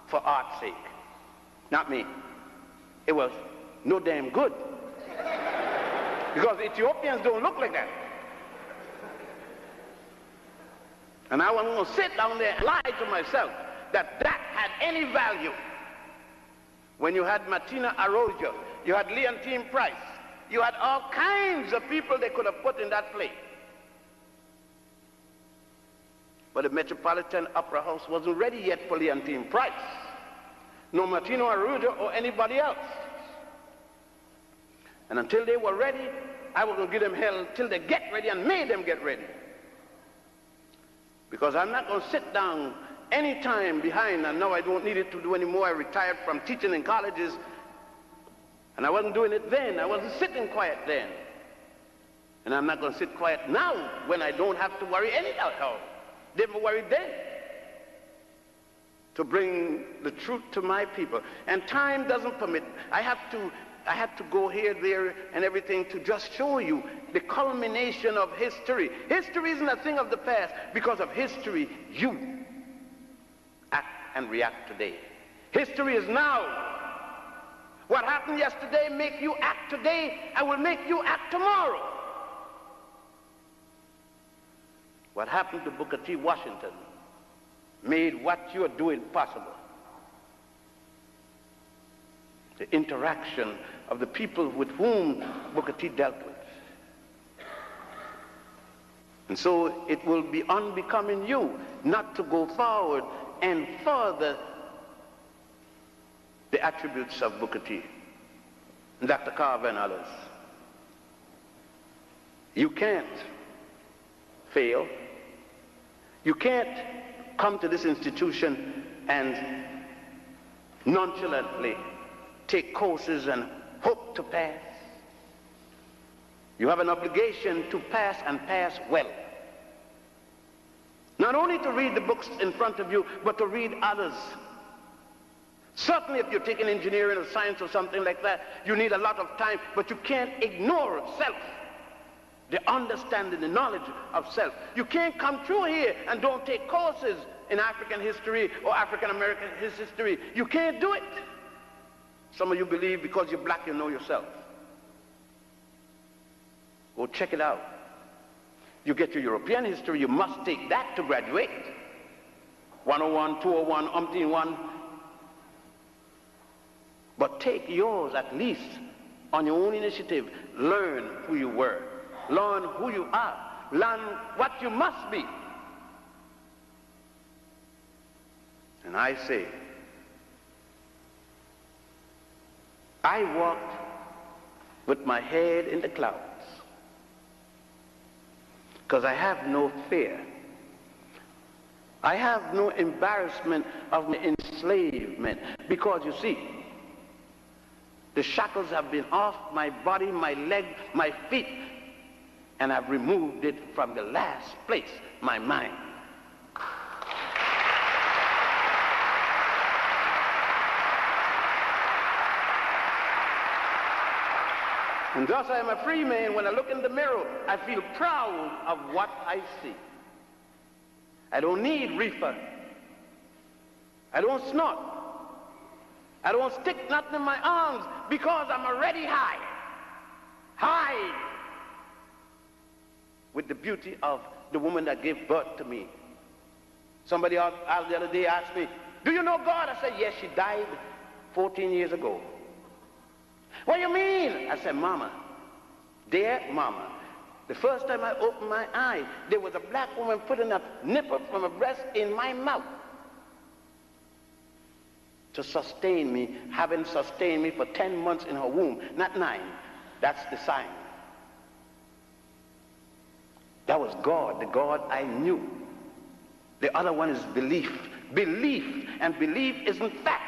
for art's sake. Not me. It was no damn good. Because Ethiopians don't look like that. And I wasn't going to sit down there and lie to myself that that had any value. When you had Martina Arroyo, you had Leontine Price, you had all kinds of people they could have put in that play. But the Metropolitan Opera House wasn't ready yet for Leontine Price, no Martina Arroyo or anybody else. And until they were ready, I was going to give them hell till they get ready and made them get ready. Because I'm not going to sit down any time behind, and now I don't need it to do anymore. I retired from teaching in colleges, and I wasn't doing it then. I wasn't sitting quiet then. And I'm not going to sit quiet now when I don't have to worry anyhow. Never worried then. To bring the truth to my people. And time doesn't permit. I had to go here, there, and everything to just show you the culmination of history. History isn't a thing of the past. Because of history, you act and react today. History is now. What happened yesterday make you act today and will make you act tomorrow. What happened to Booker T. Washington made what you are doing possible. The interaction of the people with whom Booker T. dealt with. And so it will be unbecoming you not to go forward and further the attributes of Booker T. and Dr. Carver and others. You can't fail. You can't come to this institution and nonchalantly take courses and hope to pass. You have an obligation to pass and pass well. Not only to read the books in front of you, but to read others. Certainly if you're taking engineering or science or something like that, you need a lot of time, but you can't ignore self. The understanding, the knowledge of self. You can't come through here and don't take courses in African history or African American history. You can't do it. Some of you believe because you're black you know yourself. Go check it out. You get your European history, you must take that to graduate. 101, 201, umpteen one. But take yours at least on your own initiative. Learn who you were. Learn who you are. Learn what you must be. And I say, I walked with my head in the clouds because I have no fear. I have no embarrassment of my enslavement, because you see, the shackles have been off my body, my leg, my feet, and I've removed it from the last place, my mind. And thus I am a free man. When I look in the mirror, I feel proud of what I see. I don't need reefer. I don't snort. I don't stick nothing in my arms, because I'm already high. High with the beauty of the woman that gave birth to me. Somebody else the other day asked me, do you know God? I said, yes, she died 14 years ago. What do you mean? I said, Mama, dear Mama, the first time I opened my eye, there was a black woman putting a nipple from a breast in my mouth to sustain me, having sustained me for 10 months in her womb, not 9. That's the sign. That was God, the God I knew. The other one is belief. Belief, and belief isn't fact.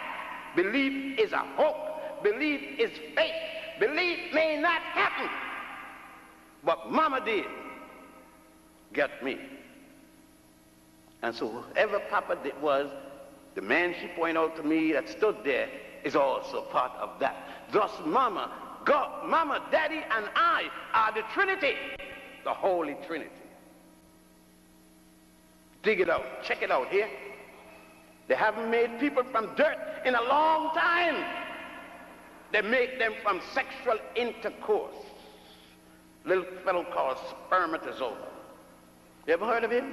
Belief is a hope. Belief is faith. Belief may not happen, but Mama did get me. And so whoever Papa was, the man she pointed out to me that stood there is also part of that. Thus Mama, God, Mama, Daddy, and I are the Trinity, the Holy Trinity. Dig it out. Check it out here. They haven't made people from dirt in a long time. They make them from sexual intercourse. Little fellow called spermatozoa. You ever heard of him?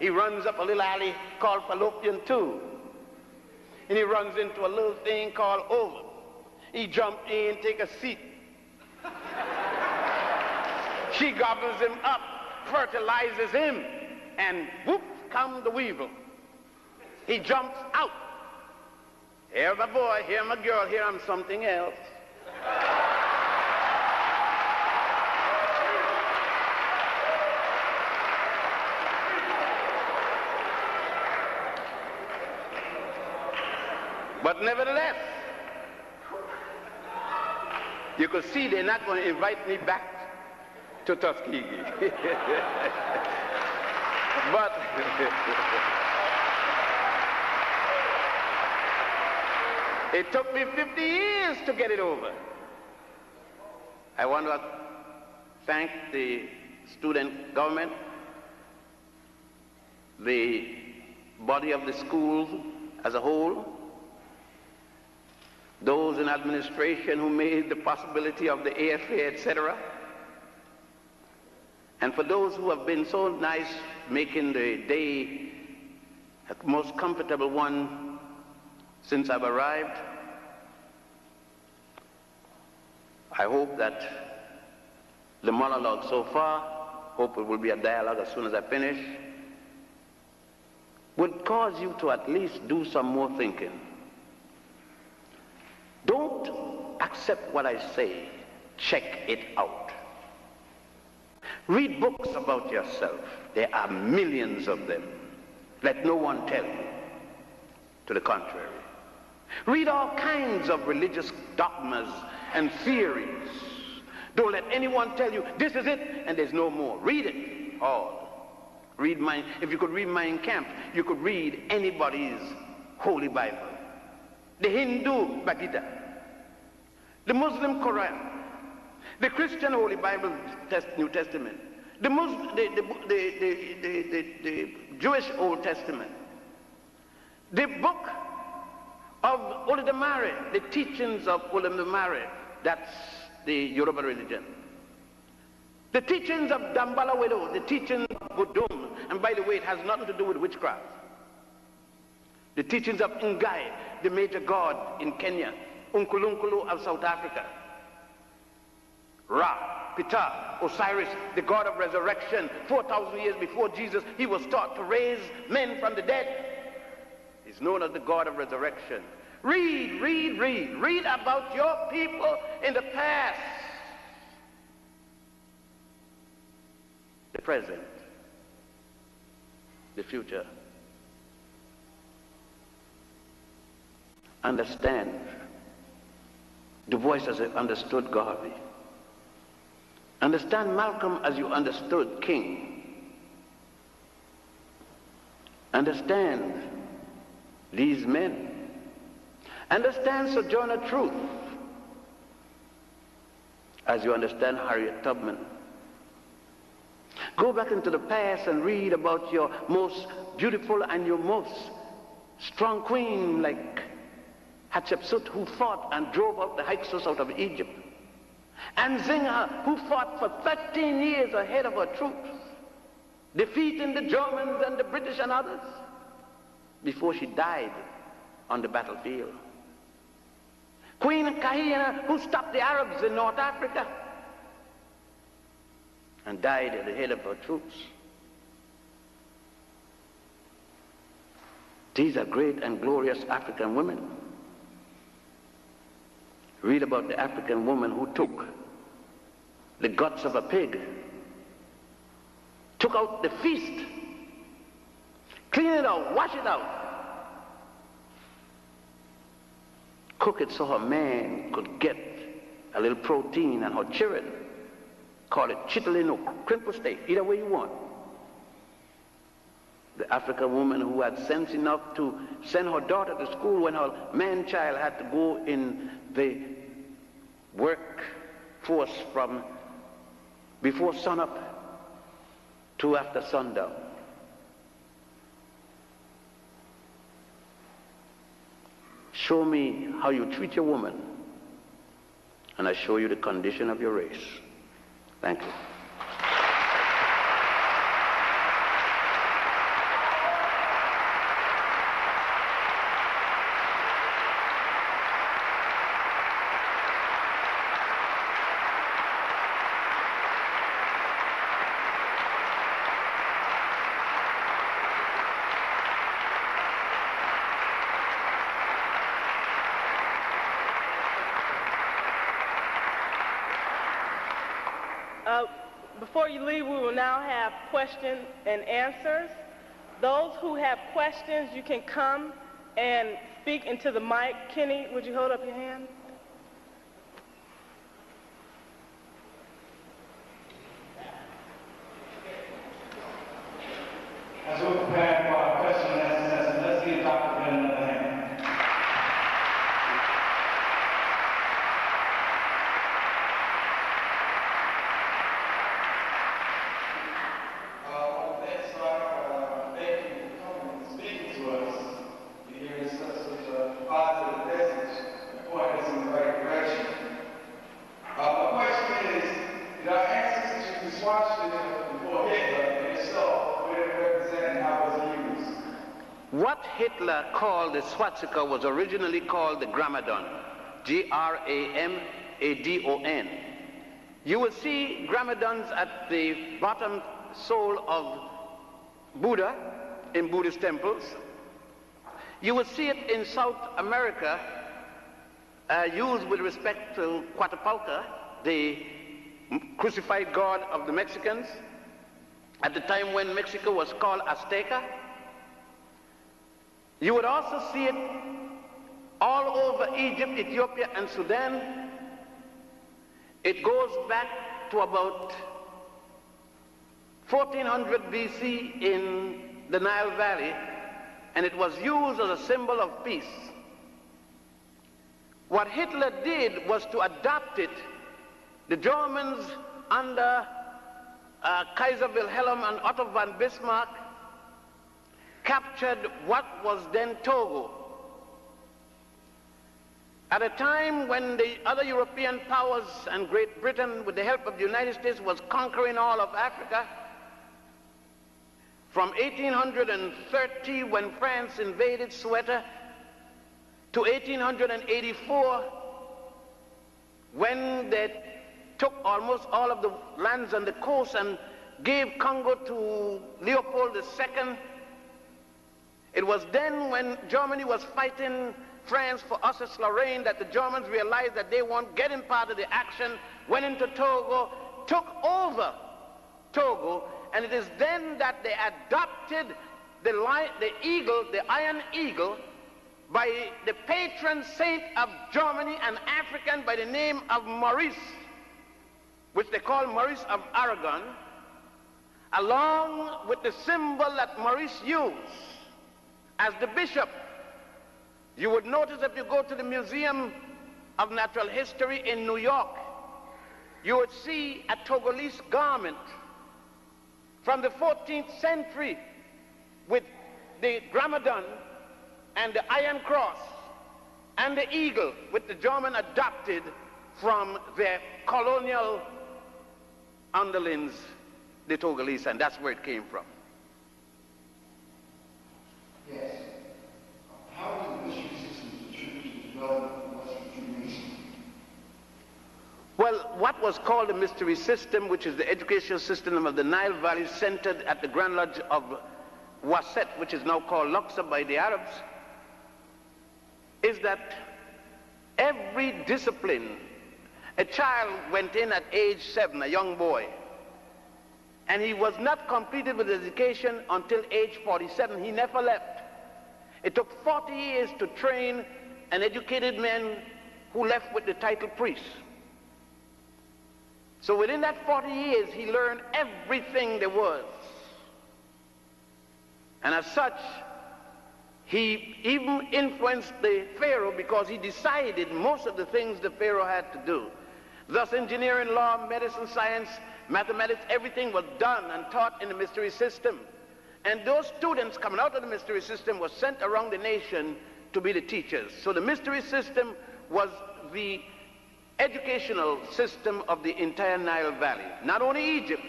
He runs up a little alley called fallopian tube. And he runs into a little thing called oval. He jumps in, take a seat. She gobbles him up, fertilizes him, and whoop comes the weevil. He jumps out. Here my boy, here my girl, here I'm something else. But nevertheless, you could see they're not going to invite me back to Tuskegee. But it took me 50 years to get it over. I want to thank the student government, the body of the school as a whole, those in administration who made the possibility of the AFA, etc., and for those who have been so nice making the day the most comfortable one since I've arrived. I hope that the monologue so far, hope it will be a dialogue as soon as I finish, would cause you to at least do some more thinking. Don't accept what I say, check it out. Read books about yourself. There are millions of them. Let no one tell you to the contrary. Read all kinds of religious dogmas and theories. Don't let anyone tell you this is it and there's no more. Read it all. Read mine. If you could read Mein Kampf, you could read anybody's Holy Bible. The Hindu Bhagavad Gita, the Muslim Quran, the Christian Holy Bible, New Testament, the Jewish Old Testament, the book of Ulamare, the teachings of Ulamare, that's the Yoruba religion, the The teachings of Dambala Widow, the teachings of Budum, and by the way, it has nothing to do with witchcraft. The teachings of Ngai, the major god in Kenya, Unkulunkulu of South Africa, Ra, Ptah, Osiris, the god of resurrection. 4,000 years before Jesus, he was taught to raise men from the dead. He's known as the god of resurrection. Read about your people in the past, the present, the future. Understand Du Bois as you understood Garvey. Understand Malcolm as you understood King. Understand these men. Understand Sojourner Truth as you understand Harriet Tubman. Go back into the past and read about your most beautiful and your most strong queen like Hatshepsut, who fought and drove out the Hyksos out of Egypt. And Zingha, who fought for 13 years ahead of her troops, defeating the Germans and the British and others before she died on the battlefield. Queen Kahina, who stopped the Arabs in North Africa and died at the head of her troops. These are great and glorious African women. Read about the African woman who took the guts of a pig, took out the feast, clean it out, wash it out, cook it so her man could get a little protein and her children. Call it chitlino, crimple steak, either way you want. The African woman who had sense enough to send her daughter to school when her man-child had to go in the workforce from before sunup to after sundown. Show me how you treat your woman, and I show you the condition of your race. Thank you. Before you leave, we will now have questions and answers. Those who have questions, you can come and speak into the mic. Kenny, would you hold up your hand? As we're preparing for our question and answer session, let's give Dr. Ben another hand. Let's start. Thank you for coming and speaking to us. You hear such a positive message and pointing us in the right direction. My question is, did our ancestors use the swastika before Hitler? And if so, what did it represent and how was it used? What Hitler called the swastika was originally called the Gramadon, Gramadon. You will see Gramadons at the bottom sole of Buddha in Buddhist temples. You will see it in South America used with respect to Coatepalca, the crucified god of the Mexicans, at the time when Mexico was called Azteca. You would also see it all over Egypt, Ethiopia, and Sudan. It goes back to about 1400 BC in the Nile Valley, and it was used as a symbol of peace. What Hitler did was to adopt it. The Germans under Kaiser Wilhelm and Otto von Bismarck captured what was then Togo. At a time when the other European powers and Great Britain, with the help of the United States, was conquering all of Africa, from 1830, when France invaded Ceuta, to 1884, when they took almost all of the lands on the coast and gave Congo to Leopold II. It was then, when Germany was fighting France for Alsace-Lorraine, that the Germans realized that they weren't getting part of the action, went into Togo, took over Togo, and it is then that they adopted the eagle, the iron eagle, by the patron saint of Germany, an African by the name of Maurice, which they call Maurice of Aragon, along with the symbol that Maurice used as the bishop. You would notice if you go to the Museum of Natural History in New York, you would see a Togolese garment from the 14th century with the Gramadon and the Iron Cross and the eagle, with the German adopted from their colonial underlings, the Togolese, and that's where it came from. Yes. How did the mystery systems attribute to develop Western Freemasonry? Well, what was called the mystery system, which is the educational system of the Nile Valley, centered at the Grand Lodge of Wasset, which is now called Luxor by the Arabs, is that every discipline, a child went in at age 7, a young boy, and he was not completed with education until age 47. He never left. It took 40 years to train an educated man who left with the title priest. So within that 40 years, he learned everything there was. And as such, he even influenced the Pharaoh, because he decided most of the things the Pharaoh had to do. Thus, engineering, law, medicine, science, mathematics, everything was done and taught in the mystery system. And those students coming out of the mystery system were sent around the nation to be the teachers. So the mystery system was the educational system of the entire Nile Valley. Not only Egypt.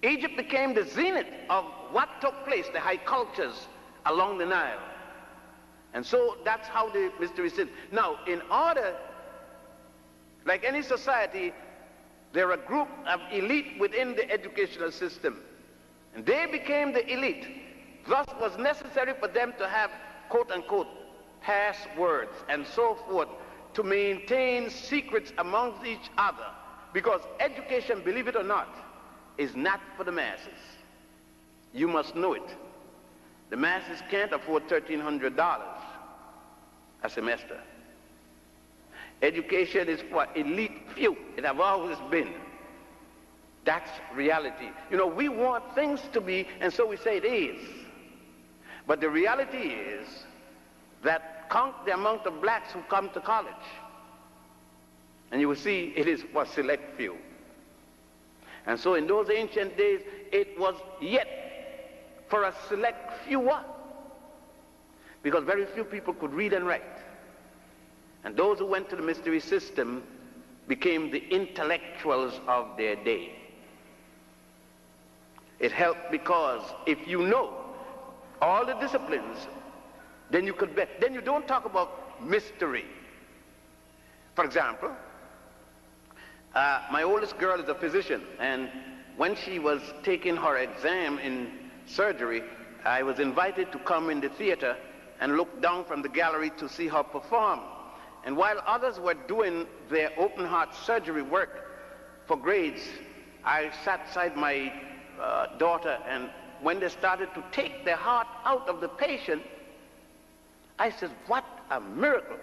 Egypt became the zenith of what took place, the high cultures along the Nile. And so that's how the mystery system. Now, in order, like any society, there are a group of elite within the educational system. And they became the elite. Thus it was necessary for them to have, quote unquote, passwords and so forth, to maintain secrets amongst each other. Because education, believe it or not, is not for the masses. You must know it. The masses can't afford $1,300 a semester. Education is for elite few. It have always been. That's reality. You know, we want things to be, and so we say it is. But the reality is that count the amount of blacks who come to college, and you will see it is for select few. And so in those ancient days, it was yet for a select fewer, because very few people could read and write. And those who went to the mystery system became the intellectuals of their day. It helped because if you know all the disciplines, then you could bet. Then you don't talk about mystery. For example, my oldest girl is a physician, and when she was taking her exam in surgery, I was invited to come in the theater and look down from the gallery to see her perform. And while others were doing their open heart surgery work for grades, I sat beside my daughter, and when they started to take the heart out of the patient, I said, what a miracle.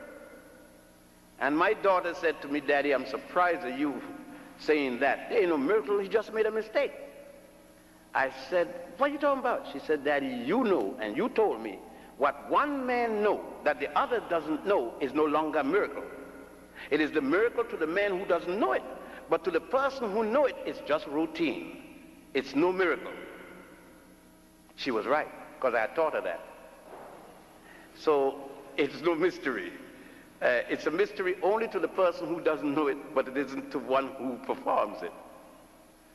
And my daughter said to me, Daddy, I'm surprised at you saying that. There ain't no miracle, he just made a mistake. I said, what are you talking about? She said, Daddy, you know, and you told me, what one man knows that the other doesn't know is no longer a miracle. It is the miracle to the man who doesn't know it. But to the person who knows it, it's just routine. It's no miracle. She was right, because I had taught her that. So it's no mystery. It's a mystery only to the person who doesn't know it, but it isn't to one who performs it.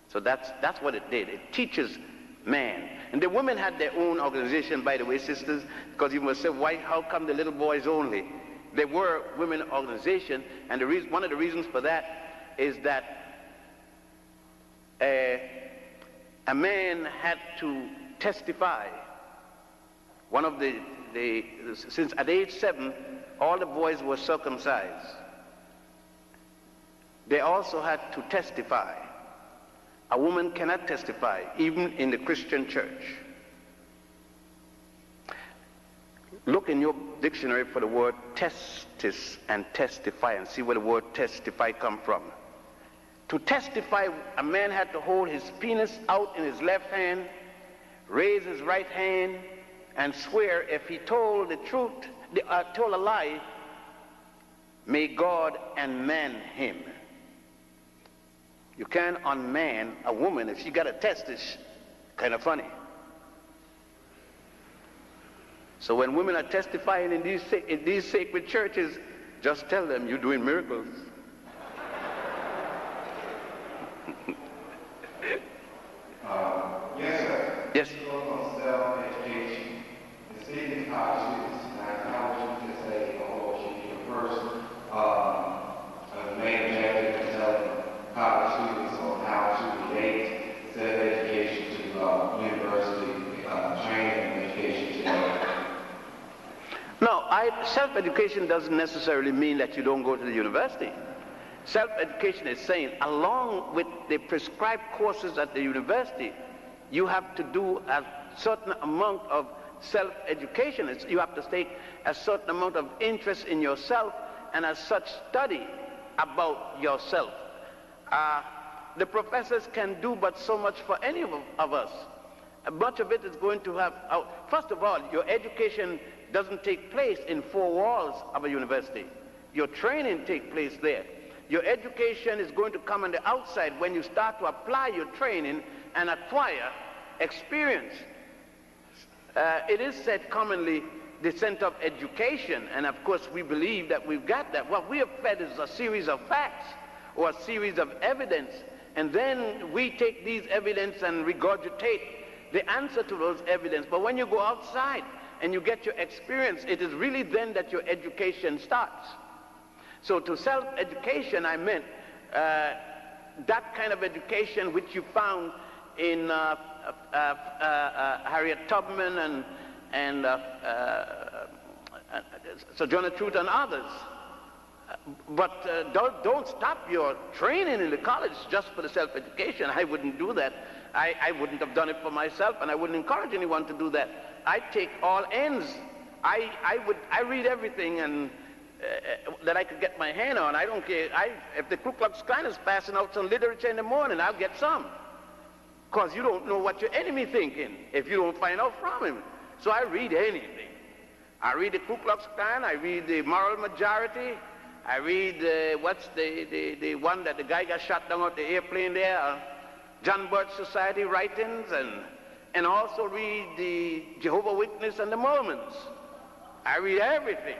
So that's what it did. It teaches man. And the women had their own organization, by the way, sisters, because you must say, why, how come the little boys only? They were women organization, and one of the reasons for that is that a man had to testify. Since at age 7, all the boys were circumcised. They also had to testify. A woman cannot testify, even in the Christian church. Look in your dictionary for the word testis and testify and see where the word testify come from. To testify, a man had to hold his penis out in his left hand, raise his right hand, and swear if he told the truth, told a lie, may God unman him. You can't unman a woman if she got a testis. Kind of funny. So when women are testifying in these sacred churches, just tell them you're doing miracles. Yes, sir. Yes. On self-education, the speaking college students, how would you just say, or what should be the first main objective of telling college students on how to relate self-education to university training and education today? No, self-education doesn't necessarily mean that you don't go to the university. Self-education is saying, along with the prescribed courses at the university, you have to do a certain amount of self-education. You have to take a certain amount of interest in yourself and as such study about yourself. The professors can do but so much for any of us. Much of it is going to have, first of all, your education doesn't take place in 4 walls of a university. Your training takes place there. Your education is going to come on the outside when you start to apply your training and acquire experience. It is said commonly the center of education, and of course we believe that we've got that. What we have fed is a series of facts or a series of evidence, and then we take these evidence and regurgitate the answer to those evidence. But when you go outside and you get your experience, it is really then that your education starts. So to self-education, I meant that kind of education which you found in Harriet Tubman and Sojourner Truth and others. But don't stop your training in the college just for the self-education. I wouldn't do that. I wouldn't have done it for myself, and I wouldn't encourage anyone to do that. I take all ends. I read everything and that I could get my hand on. I don't care. If the Ku Klux Klan is passing out some literature in the morning, I'll get some. Because you don't know what your enemy thinking if you don't find out from him. So I read anything. I read the Ku Klux Klan. I read the Moral Majority. I read what's the one that the guy got shot down at the airplane there, John Birch Society writings, and also read the Jehovah's Witnesses and the Mormons. I read everything.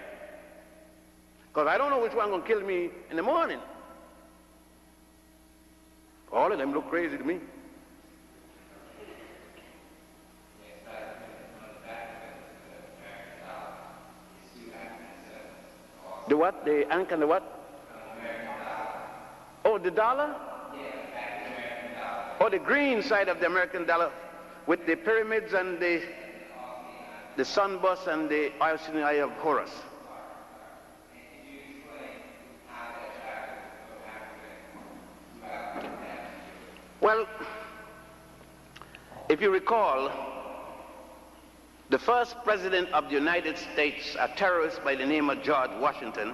Because I don't know which one going to kill me in the morning. All of them look crazy to me. The what? The ink and the what? Oh, the dollar? Oh, the green side of the American dollar with the pyramids and the sunbus and the eye of Horus. Well, if you recall, the first president of the United States, a terrorist by the name of George Washington.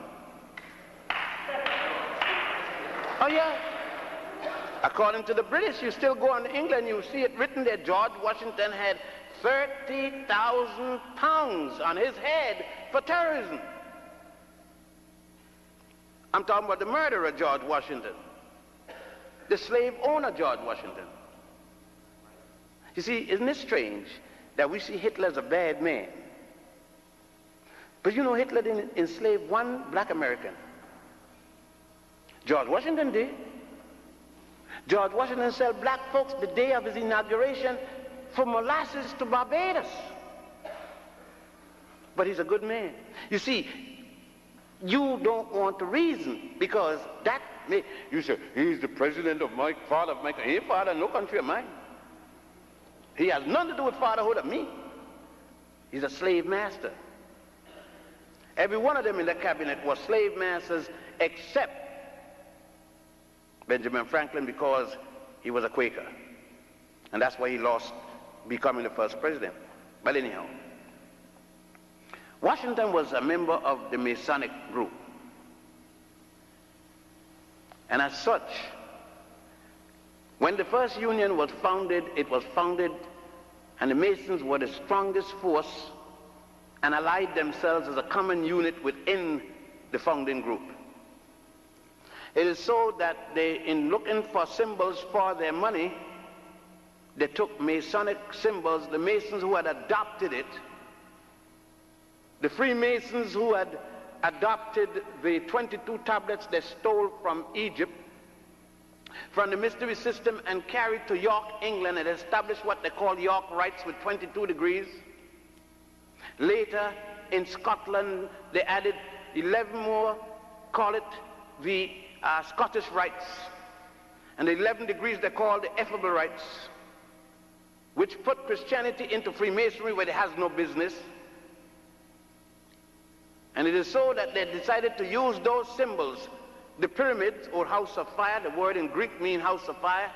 Oh yeah. According to the British, you still go on to England, you see it written there, George Washington had 30,000 pounds on his head for terrorism. I'm talking about the murderer, George Washington. The slave owner, George Washington. You see, isn't it strange that we see Hitler as a bad man? But you know, Hitler didn't enslave one black American. George Washington did. George Washington sold black folks the day of his inauguration from molasses to Barbados. But he's a good man. You see, you don't want to reason, because that may, you say, he's the president of my father, he ain't father of no country of mine. He has nothing to do with fatherhood of me. He's a slave master. Every one of them in the cabinet was slave masters except Benjamin Franklin, because he was a Quaker. And that's why he lost becoming the first president. But anyhow, Washington was a member of the Masonic group. And as such, when the first union was founded, it was founded, and the Masons were the strongest force and allied themselves as a common unit within the founding group. It is so that they, in looking for symbols for their money, they took Masonic symbols, the Masons who had adopted it, the Freemasons who had adopted the 22 tablets they stole from Egypt, from the mystery system, and carried to York, England, and established what they call York Rites with 22 degrees. Later, in Scotland, they added 11 more, call it the Scottish Rites. And the 11 degrees they call the Effable Rites, which put Christianity into Freemasonry where it has no business. And it is so that they decided to use those symbols, the pyramids, or house of fire, the word in Greek means house of fire,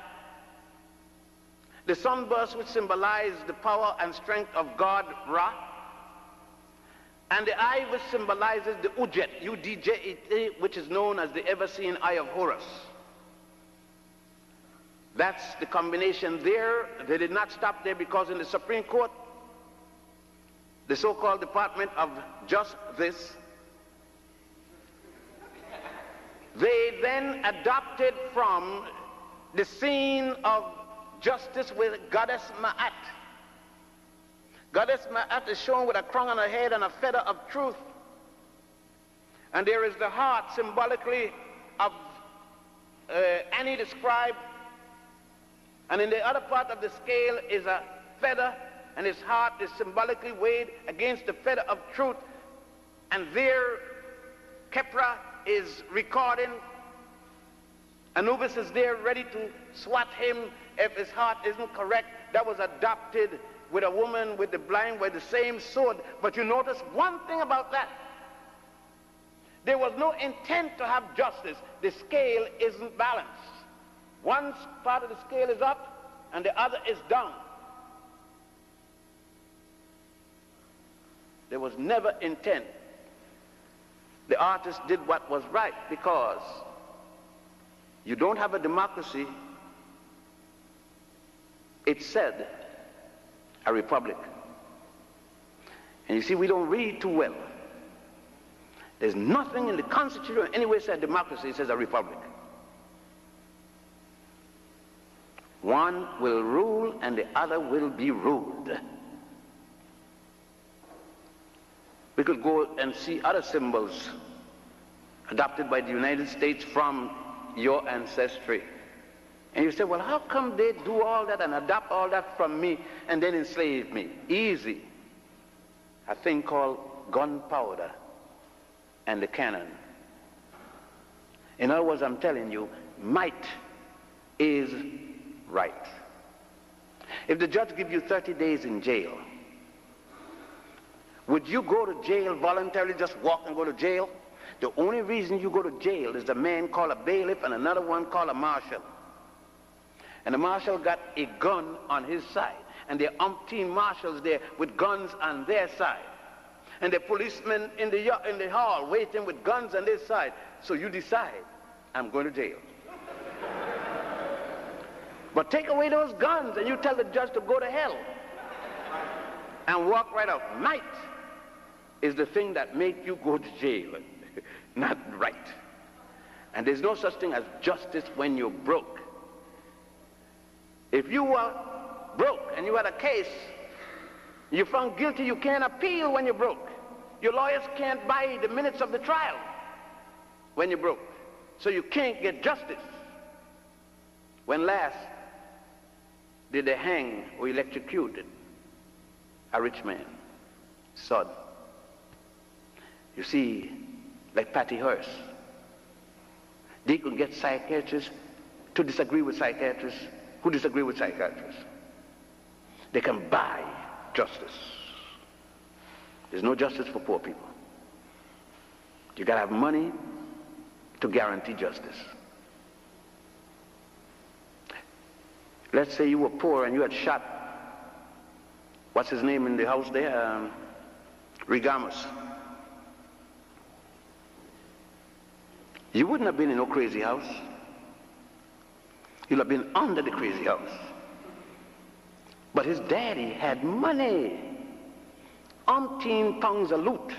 the sunburst, which symbolized the power and strength of God, Ra, and the eye, which symbolizes the Ujet, U-D-J-E-T, which is known as the ever-seen eye of Horus. That's the combination there. They did not stop there, because in the Supreme Court, the so-called Department of Justice, they then adopted from the scene of justice with Goddess Ma'at. Goddess Ma'at is shown with a crown on her head and a feather of truth. And there is the heart symbolically of Annie the scribe. And in the other part of the scale is a feather, and his heart is symbolically weighed against the feather of truth. And there, Kepra is recording. Anubis is there ready to swat him if his heart isn't correct. That was adopted with a woman with the blind with the same sword. But you notice one thing about that. There was no intent to have justice. The scale isn't balanced. One part of the scale is up and the other is down. There was never intent. The artist did what was right, because you don't have a democracy. It said a republic. And you see, we don't read too well. There's nothing in the Constitution anywhere said democracy. It says a republic. One will rule and the other will be ruled. We could go and see other symbols adopted by the United States from your ancestry. And you say, well, how come they do all that and adopt all that from me and then enslave me? Easy. A thing called gunpowder and the cannon. In other words, I'm telling you, might is right. If the judge gives you 30 days in jail, would you go to jail voluntarily, just walk and go to jail? The only reason you go to jail is a man called a bailiff and another one called a marshal. And the marshal got a gun on his side. And there are umpteen marshals there with guns on their side. And the policemen in the hall waiting with guns on their side. So you decide, I'm going to jail. But take away those guns and you tell the judge to go to hell. And walk right out. Might is the thing that make you go to jail, not right. And there's no such thing as justice when you're broke. If you were broke and you had a case, you're found guilty, you can't appeal when you're broke. Your lawyers can't buy the minutes of the trial when you're broke. So you can't get justice. When last did they hang or electrocute a rich man? Son. You see, like Patty Hearst, they could get psychiatrists to disagree with psychiatrists who disagree with psychiatrists. They can buy justice. There's no justice for poor people. You gotta have money to guarantee justice. Let's say you were poor and you had shot, what's his name in the house there? Regamus. You wouldn't have been in no crazy house. You'd have been under the crazy house. But his daddy had money. Umpteen pounds of loot.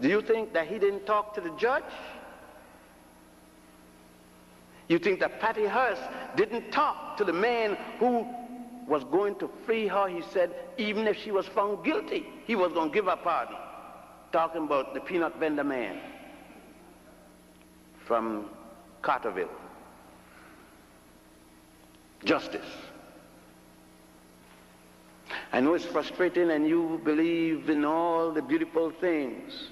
Do you think that he didn't talk to the judge? You think that Patty Hearst didn't talk to the man who was going to free her? He said, even if she was found guilty, he was going to give her pardon. Talking about the peanut vendor man from Carterville. Justice. I know it's frustrating and you believe in all the beautiful things.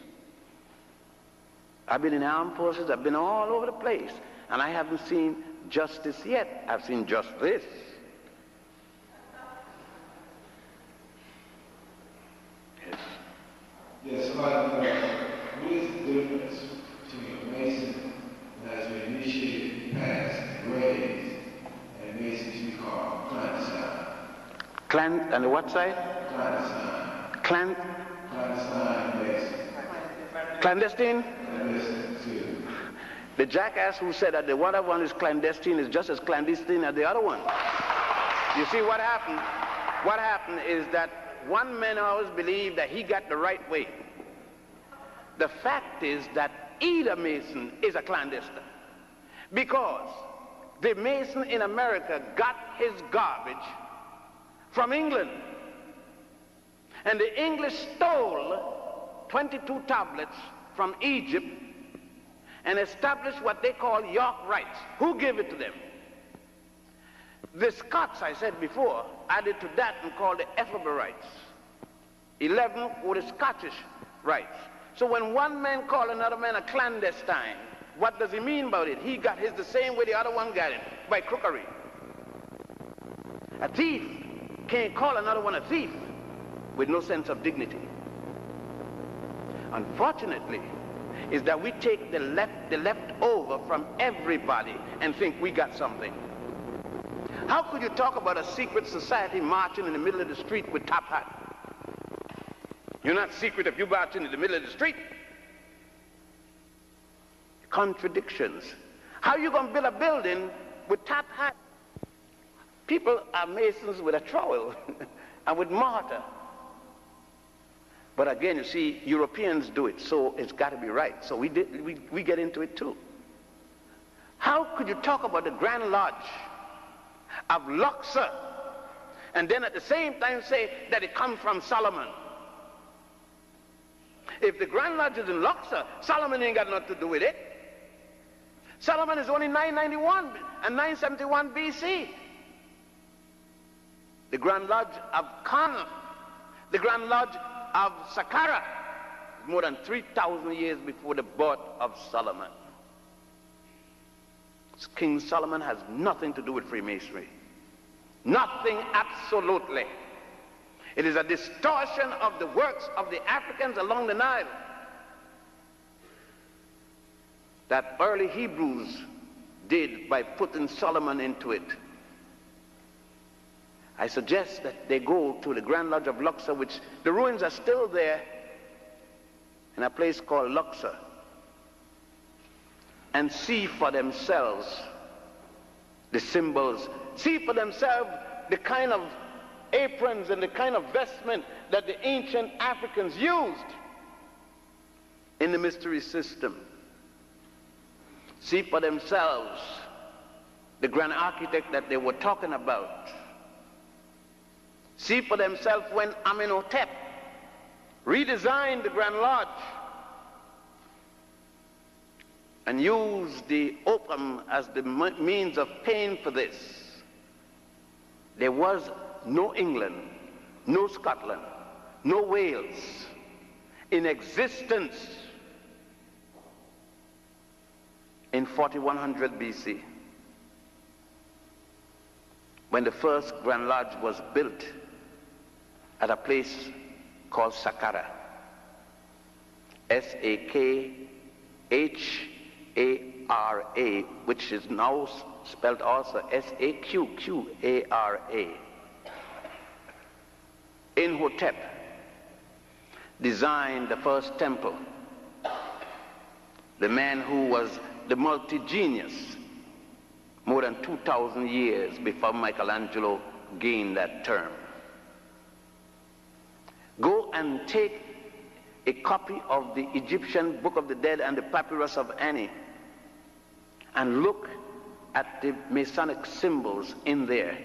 I've been in the armed forces, I've been all over the place, and I haven't seen justice yet. I've seen just this. Yes. Yes, what is the difference between a Mason that has been initiated, passed, raised, and Masons we call clandestine? And the what side? Clandestine. Clandestine Mason. Clandestine? Clandestine, too. The jackass who said that the other one is clandestine is just as clandestine as the other one. You see what happened? What happened is that one man always believed that he got the right way. The fact is that either Mason is a clandestine. Because the Mason in America got his garbage from England. And the English stole 22 tablets from Egypt and established what they call York rights. Who gave it to them? The Scots, I said before, added to that and called the Ethelbert rights. 11 were the Scottish rights. So when one man called another man a clandestine, what does he mean about it? He got his the same way the other one got it, by crookery. A thief can't call another one a thief with no sense of dignity. Unfortunately, is that we take the leftover from everybody and think we got something. How could you talk about a secret society marching in the middle of the street with top hat? You're not secret if you march in the middle of the street. Contradictions. How are you going to build a building with top hat? People are masons with a trowel and with mortar. But again, you see, Europeans do it, so it's got to be right. So we get into it too. How could you talk about the Grand Lodge of Luxor and then at the same time say that it comes from Solomon? If the Grand Lodge is in Luxor, Solomon ain't got nothing to do with it. Solomon is only 991 and 971 BC. The Grand Lodge of Karnak, the Grand Lodge of Saqqara, more than 3,000 years before the birth of Solomon. King Solomon has nothing to do with Freemasonry. Nothing, absolutely. It is a distortion of the works of the Africans along the Nile that early Hebrews did by putting Solomon into it. I suggest that they go to the Grand Lodge of Luxor, which the ruins are still there in a place called Luxor, and see for themselves the symbols, see for themselves the kind of aprons and the kind of vestment that the ancient Africans used in the mystery system. See for themselves the grand architect that they were talking about. See for themselves when Amenhotep redesigned the Grand Lodge and used the opium as the means of paying for this. There was no England, no Scotland, no Wales in existence in 4100 BC when the first Grand Lodge was built at a place called Saqqara. S-A-K-H-A-R-A, which is now spelled also S-A-Q-Q-A-R-A. Imhotep designed the first temple. The man who was the multi-genius more than 2,000 years before Michelangelo gained that term. Go and take a copy of the Egyptian Book of the Dead and the Papyrus of Ani and look at the Masonic symbols in there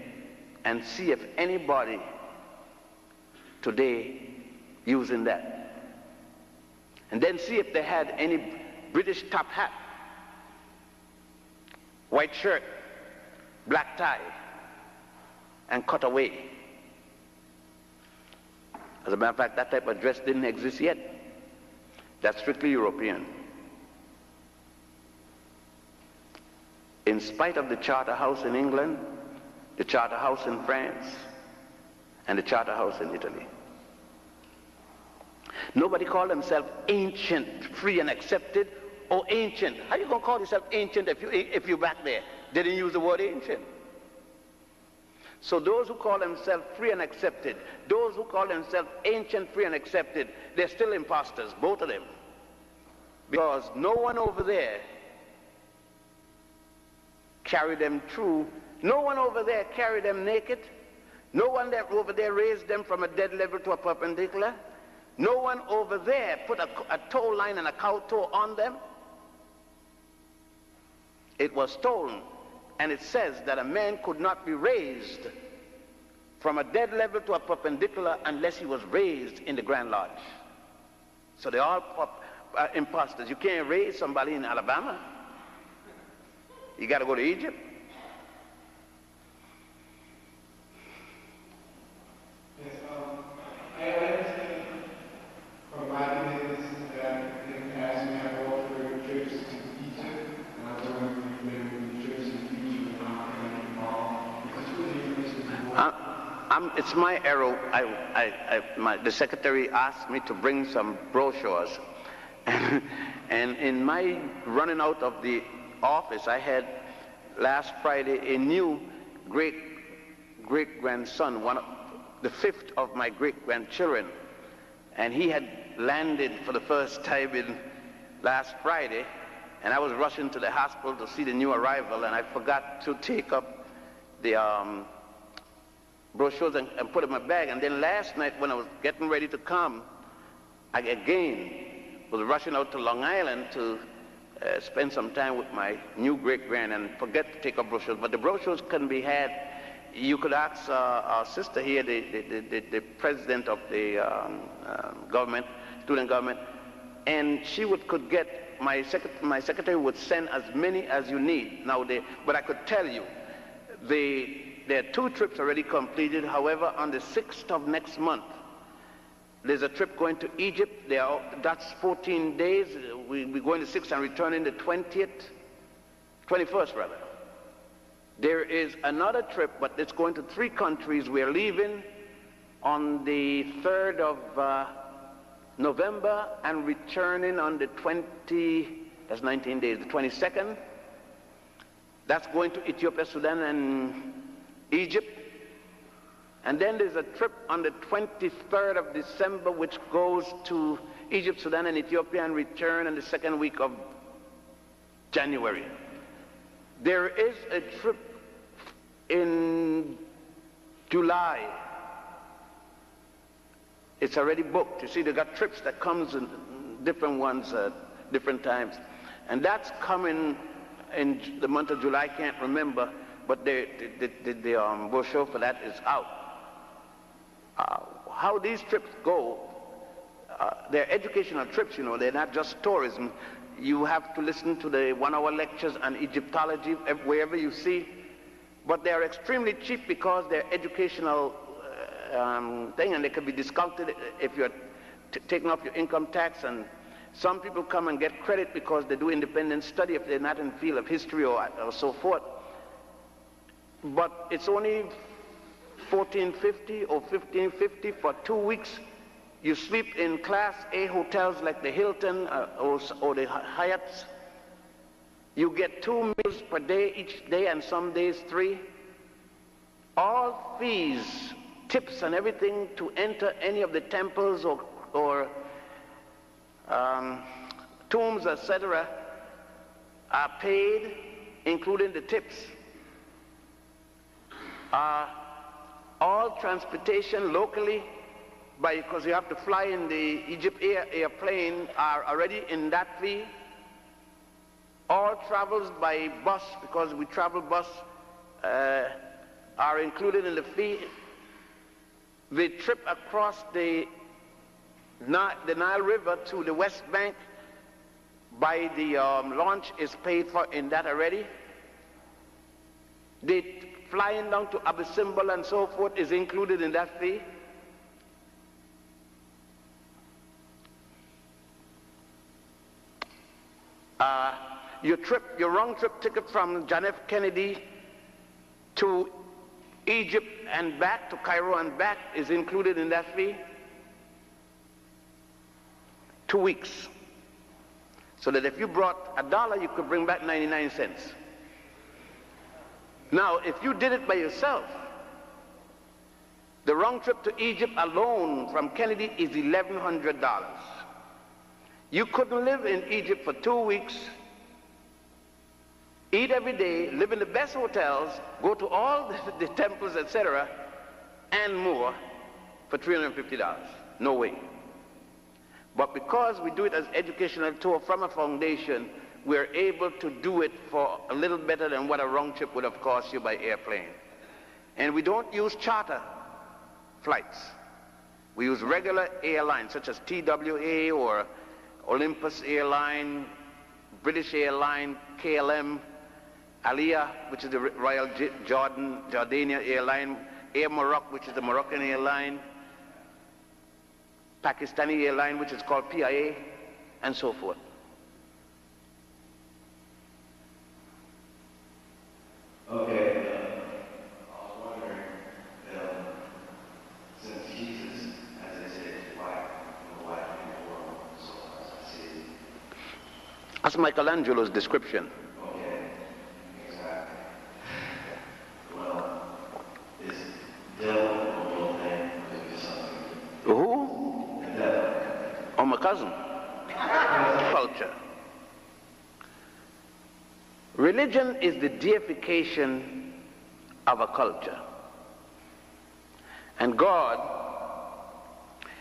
and see if anybody today using that. And then see if they had any British top hat, white shirt, black tie, and cutaway. As a matter of fact, that type of dress didn't exist yet. That's strictly European. In spite of the Charter House in England, the Charter House in France, and the Charter House in Italy. Nobody called themselves ancient, free and accepted, or ancient. How you going to call yourself ancient if you're back there? They didn't use the word ancient. So those who call themselves free and accepted, those who call themselves ancient, free and accepted, they're still imposters, both of them. Because no one over there carried them through. No one over there carried them naked. No one over there raised them from a dead level to a perpendicular. No one over there put a toe line and a cow toe on them. It was stolen, and it says that a man could not be raised from a dead level to a perpendicular unless he was raised in the Grand Lodge. So they're all imposters. You can't raise somebody in Alabama. You got to go to Egypt. Yes, I understand from my business that in the past we have offered trips to Egypt, and I was wondering if there would be trips in the future that are not involved. Because who the information is it's my error. The secretary asked me to bring some brochures, and in my running out of the office, I had last Friday a new great-grandson, the fifth of my great-grandchildren, and he had landed for the first time last Friday, and I was rushing to the hospital to see the new arrival, and I forgot to take up the brochures and put in my bag. And then last night when I was getting ready to come, I again was rushing out to Long Island to spend some time with my new great-grand and forget to take up brochures. But the brochures can be had. You could ask our sister here, the president of the government, student government, and she could get, my secretary would send as many as you need. Now, but I could tell you, there are 2 trips already completed. However, on the 6th of next month, there's a trip going to Egypt. That's 14 days. We're going the 6th and returning the 21st rather. There is another trip, but it's going to 3 countries. We're leaving on the 3rd of November and returning on the that's 19 days, the 22nd. That's going to Ethiopia, Sudan, and Egypt. And then there's a trip on the 23rd of December which goes to Egypt, Sudan, and Ethiopia and return in the 2nd week of January. There is a trip in July. It's already booked. You see, they got trips that comes in different ones at different times. And that's coming in the month of July. I can't remember, but the brochure for that is out. How these trips go, they're educational trips, you know, they're not just tourism. You have to listen to the 1-hour lectures on Egyptology wherever you see, but they're extremely cheap because they're educational thing, and they can be discounted if you're taking off your income tax. And some people come and get credit because they do independent study if they're not in the field of history or so forth. But it's only $14.50 or $15.50 for 2 weeks. You sleep in Class A hotels like the Hilton or the Hyatts. You get 2 meals per day each day, and some days 3. All fees, tips and everything to enter any of the temples or tombs, etc., are paid, including the tips. All transportation locally, because you have to fly in the Egypt airplane, are already in that fee. All travels by bus, because we travel bus, are included in the fee. The trip across the Nile River to the West Bank by the launch is paid for in that already. The flying down to Abu Simbel and so forth is included in that fee. Your round trip ticket from John F. Kennedy to Egypt and back, to Cairo and back, is included in that fee. 2 weeks. So that if you brought $1, you could bring back 99 cents. Now, if you did it by yourself, the round trip to Egypt alone from Kennedy is $1,100. You couldn't live in Egypt for 2 weeks, eat every day, live in the best hotels, go to all the temples, etc., and more for $350. No way. But because we do it as educational tour from a foundation, we're able to do it for a little better than what a round trip would have cost you by airplane. And we don't use charter flights. We use regular airlines such as TWA or Olympus Airline, British Airline, KLM, Aliyah, which is the Royal Jordania Airline, Air Morocco, which is the Moroccan airline, Pakistani Airline, which is called PIA, and so forth. Okay, I was wondering, since Jesus, as they say, is white, the white in the world, so as I see. That's Michelangelo's description. Okay, exactly. Well, is devil a real thing, or is it something? Who? The devil. Oh, my cousin. Culture. Religion is the deification of a culture. And God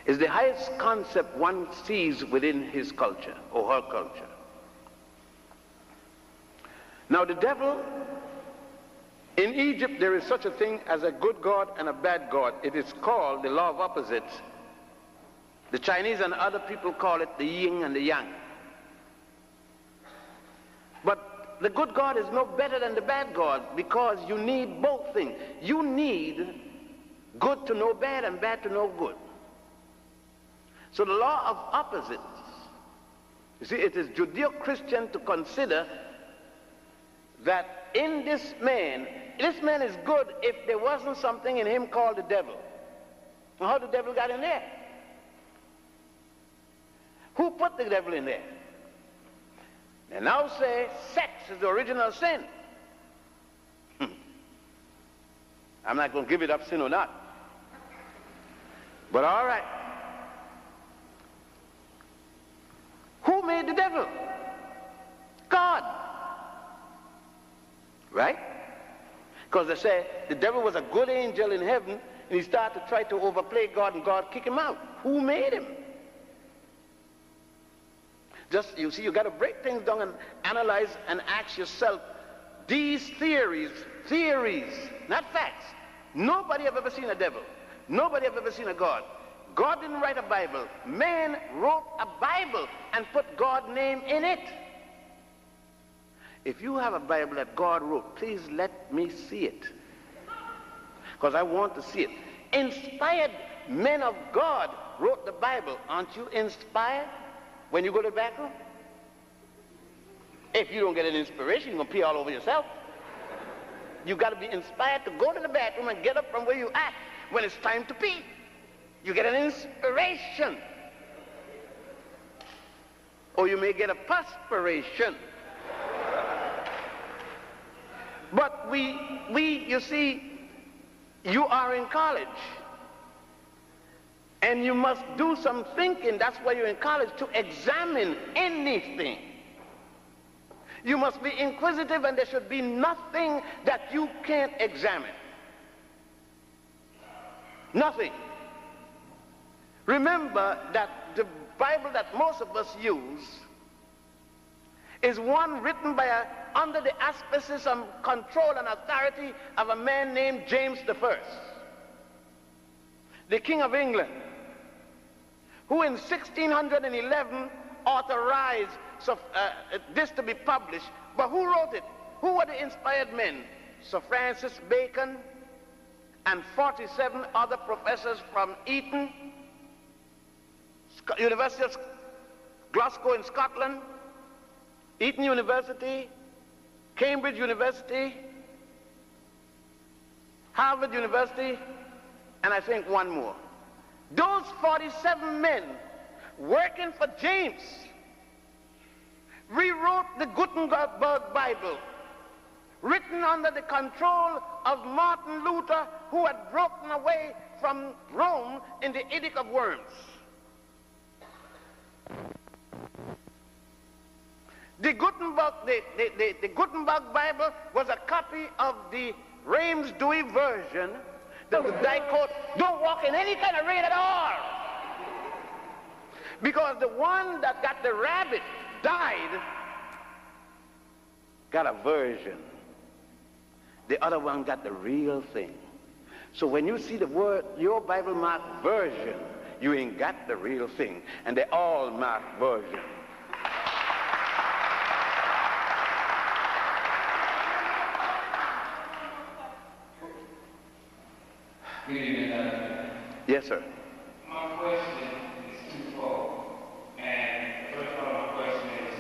is the highest concept one sees within his culture or her culture. Now the devil, in Egypt there is such a thing as a good God and a bad God. It is called the law of opposites. The Chinese and other people call it the yin and the yang. But the good God is no better than the bad God, because you need both things. You need good to know bad and bad to know good. So the law of opposites, you see, it is Judeo-Christian to consider that in this man is good if there wasn't something in him called the devil. Now, how the devil got in there? Who put the devil in there? They now say sex is the original sin. I'm not going to give it up, sin or not. But all right. Who made the devil? God. Right? Because they say the devil was a good angel in heaven, and he started to try to overplay God, and God kicked him out. Who made him? Just, you see, you got to break things down and analyze and ask yourself, these theories, not facts. Nobody have ever seen a devil. Nobody have ever seen a God. God didn't write a Bible. Man wrote a Bible and put God's name in it. If you have a Bible that God wrote, please let me see it, because I want to see it. Inspired men of God wrote the Bible. Aren't you inspired when you go to the bathroom? If you don't get an inspiration, you're going to pee all over yourself. You got to be inspired to go to the bathroom and get up from where you at when it's time to pee. You get an inspiration. Or you may get a perspiration. But you see, you are in college. And you must do some thinking. That's why you're in college, to examine anything. You must be inquisitive, and there should be nothing that you can't examine. Nothing. Remember that the Bible that most of us use is one written under the auspices and control and authority of a man named James I, the King of England, who in 1611 authorized this to be published. But who wrote it? Who were the inspired men? Sir Francis Bacon and 47 other professors from Eton, University of Glasgow in Scotland, Eton University, Cambridge University, Harvard University, and I think one more. Those 47 men working for James rewrote the Gutenberg Bible, written under the control of Martin Luther, who had broken away from Rome in the Edict of Worms. The Gutenberg Bible was a copy of the Reims-Douai version. The guy quote, don't walk in any kind of rain at all. Because the one that got the rabbit died, got a version. The other one got the real thing. So when you see the word, your Bible marked version, you ain't got the real thing. And they all marked version. Good evening, yes, sir. My question is twofold. And the first part of my question is,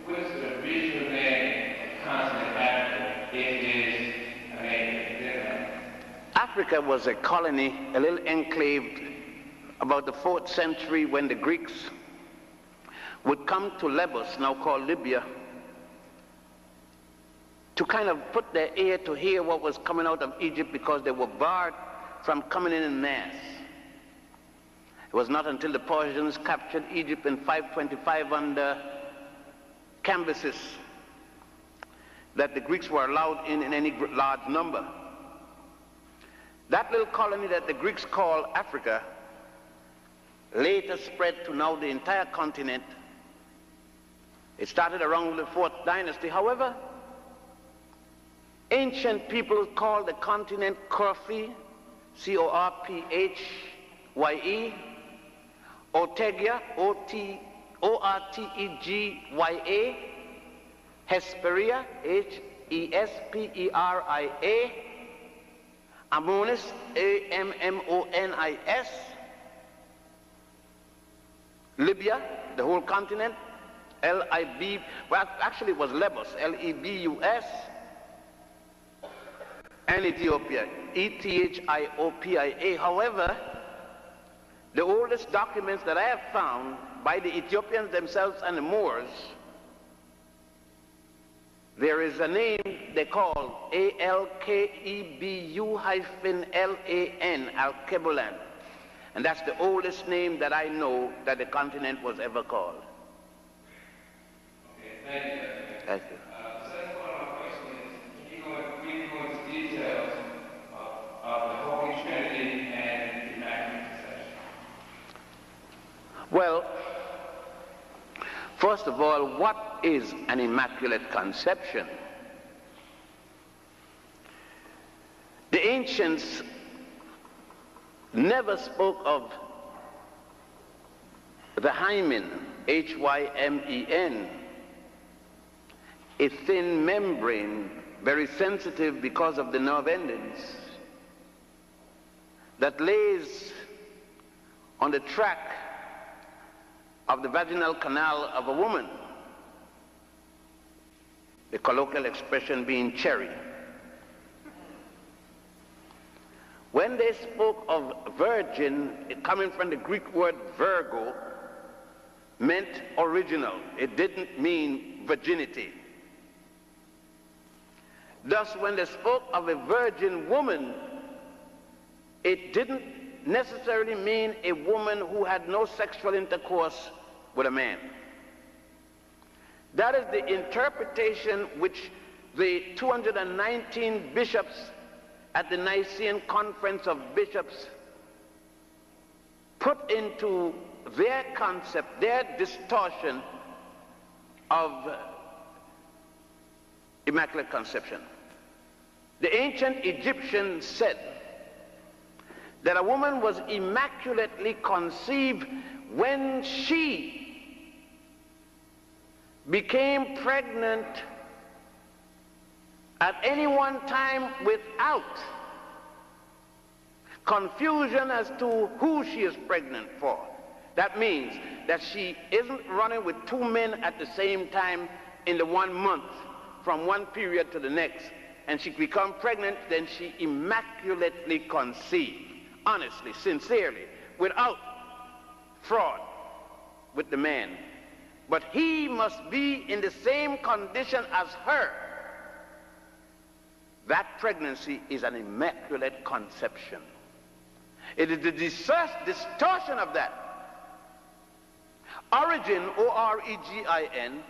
what is the original name of the continent Africa? If it is a name. Africa was a colony, a little enclave, about the 4th century, when the Greeks would come to Lesbos, now called Libya, to kind of put their ear to hear what was coming out of Egypt, because they were barred from coming in mass. It was not until the Persians captured Egypt in 525 under Cambyses that the Greeks were allowed in any large number. That little colony that the Greeks call Africa later spread to now the entire continent. It started around the 4th dynasty. However, ancient people called the continent Corphy, C-O-R-P-H-Y-E, Ortegia, O-R-T-E-G-Y-A, Hesperia, H-E-S-P-E-R-I-A, Ammonis, A-M-M-O-N-I-S, Libya, the whole continent, L-I-B, well, actually it was Lesbos, L-E-B-U-S, and Ethiopia, E-T-H-I-O-P-I-A. However, the oldest documents that I have found by the Ethiopians themselves and the Moors, there is a name they call A-L-K-E-B-U-L-A-N, Alkebulan. And that's the oldest name that I know that the continent was ever called. Okay, thank you. Thank you. The second part of my question is, can you go into details of the Holy Trinity and the Immaculate Conception? Well, first of all, what is an Immaculate Conception? The ancients never spoke of the hymen, H-Y-M-E-N, a thin membrane, very sensitive because of the nerve endings, that lays on the track of the vaginal canal of a woman, the colloquial expression being cherry. When they spoke of virgin, it coming from the Greek word virgo, meant original. It didn't mean virginity. Thus, when they spoke of a virgin woman, it didn't necessarily mean a woman who had no sexual intercourse with a man. That is the interpretation which the 219 bishops at the Nicene Conference of Bishops put into their concept, their distortion of Immaculate Conception. The ancient Egyptians said that a woman was immaculately conceived when she became pregnant at any one time without confusion as to who she is pregnant for. That means that she isn't running with two men at the same time in the 1 month from one period to the next, and she becomes pregnant, then she immaculately conceived, honestly, sincerely, without fraud with the man. But he must be in the same condition as her. That pregnancy is an immaculate conception. It is the distortion of that. Origin, O-R-E-G-I-N,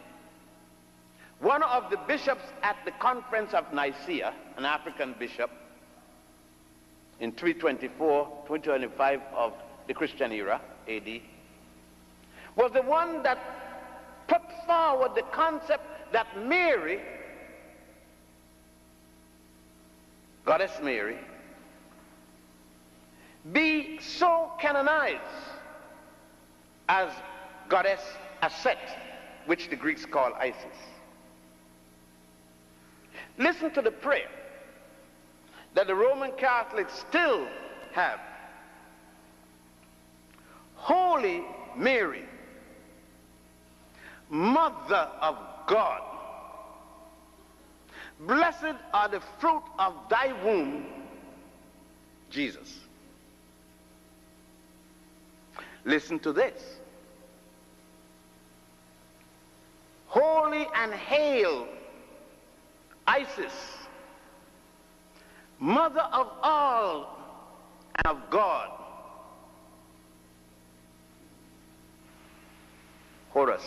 one of the bishops at the Conference of Nicaea, an African bishop, in 325 of the Christian era, AD, was the one that put forward the concept that Mary, Goddess Mary, be so canonized as Goddess Aset, which the Greeks call Isis. Listen to the prayer that the Roman Catholics still have. Holy Mary, Mother of God, blessed are the fruit of thy womb, Jesus. Listen to this. Holy and hail Isis, Mother of all and of God. Horus,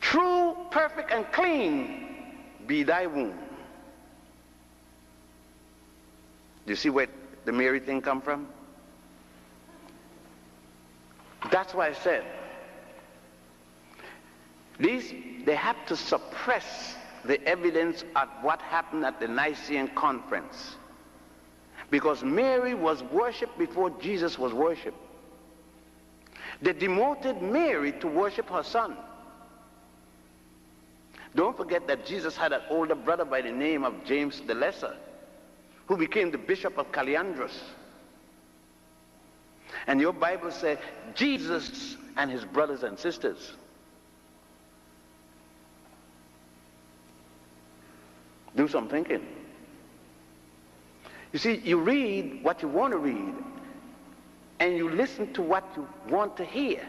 true, perfect, and clean be thy womb. Do you see where the Mary thing come from? That's why I said they have to suppress the evidence of what happened at the Nicene Conference, because Mary was worshipped before Jesus was worshipped. They demoted Mary to worship her son. Don't forget that Jesus had an older brother by the name of James the Lesser, who became the Bishop of Caliandros. And your Bible says Jesus and his brothers and sisters. Do some thinking. You see, you read what you want to read, and you listen to what you want to hear.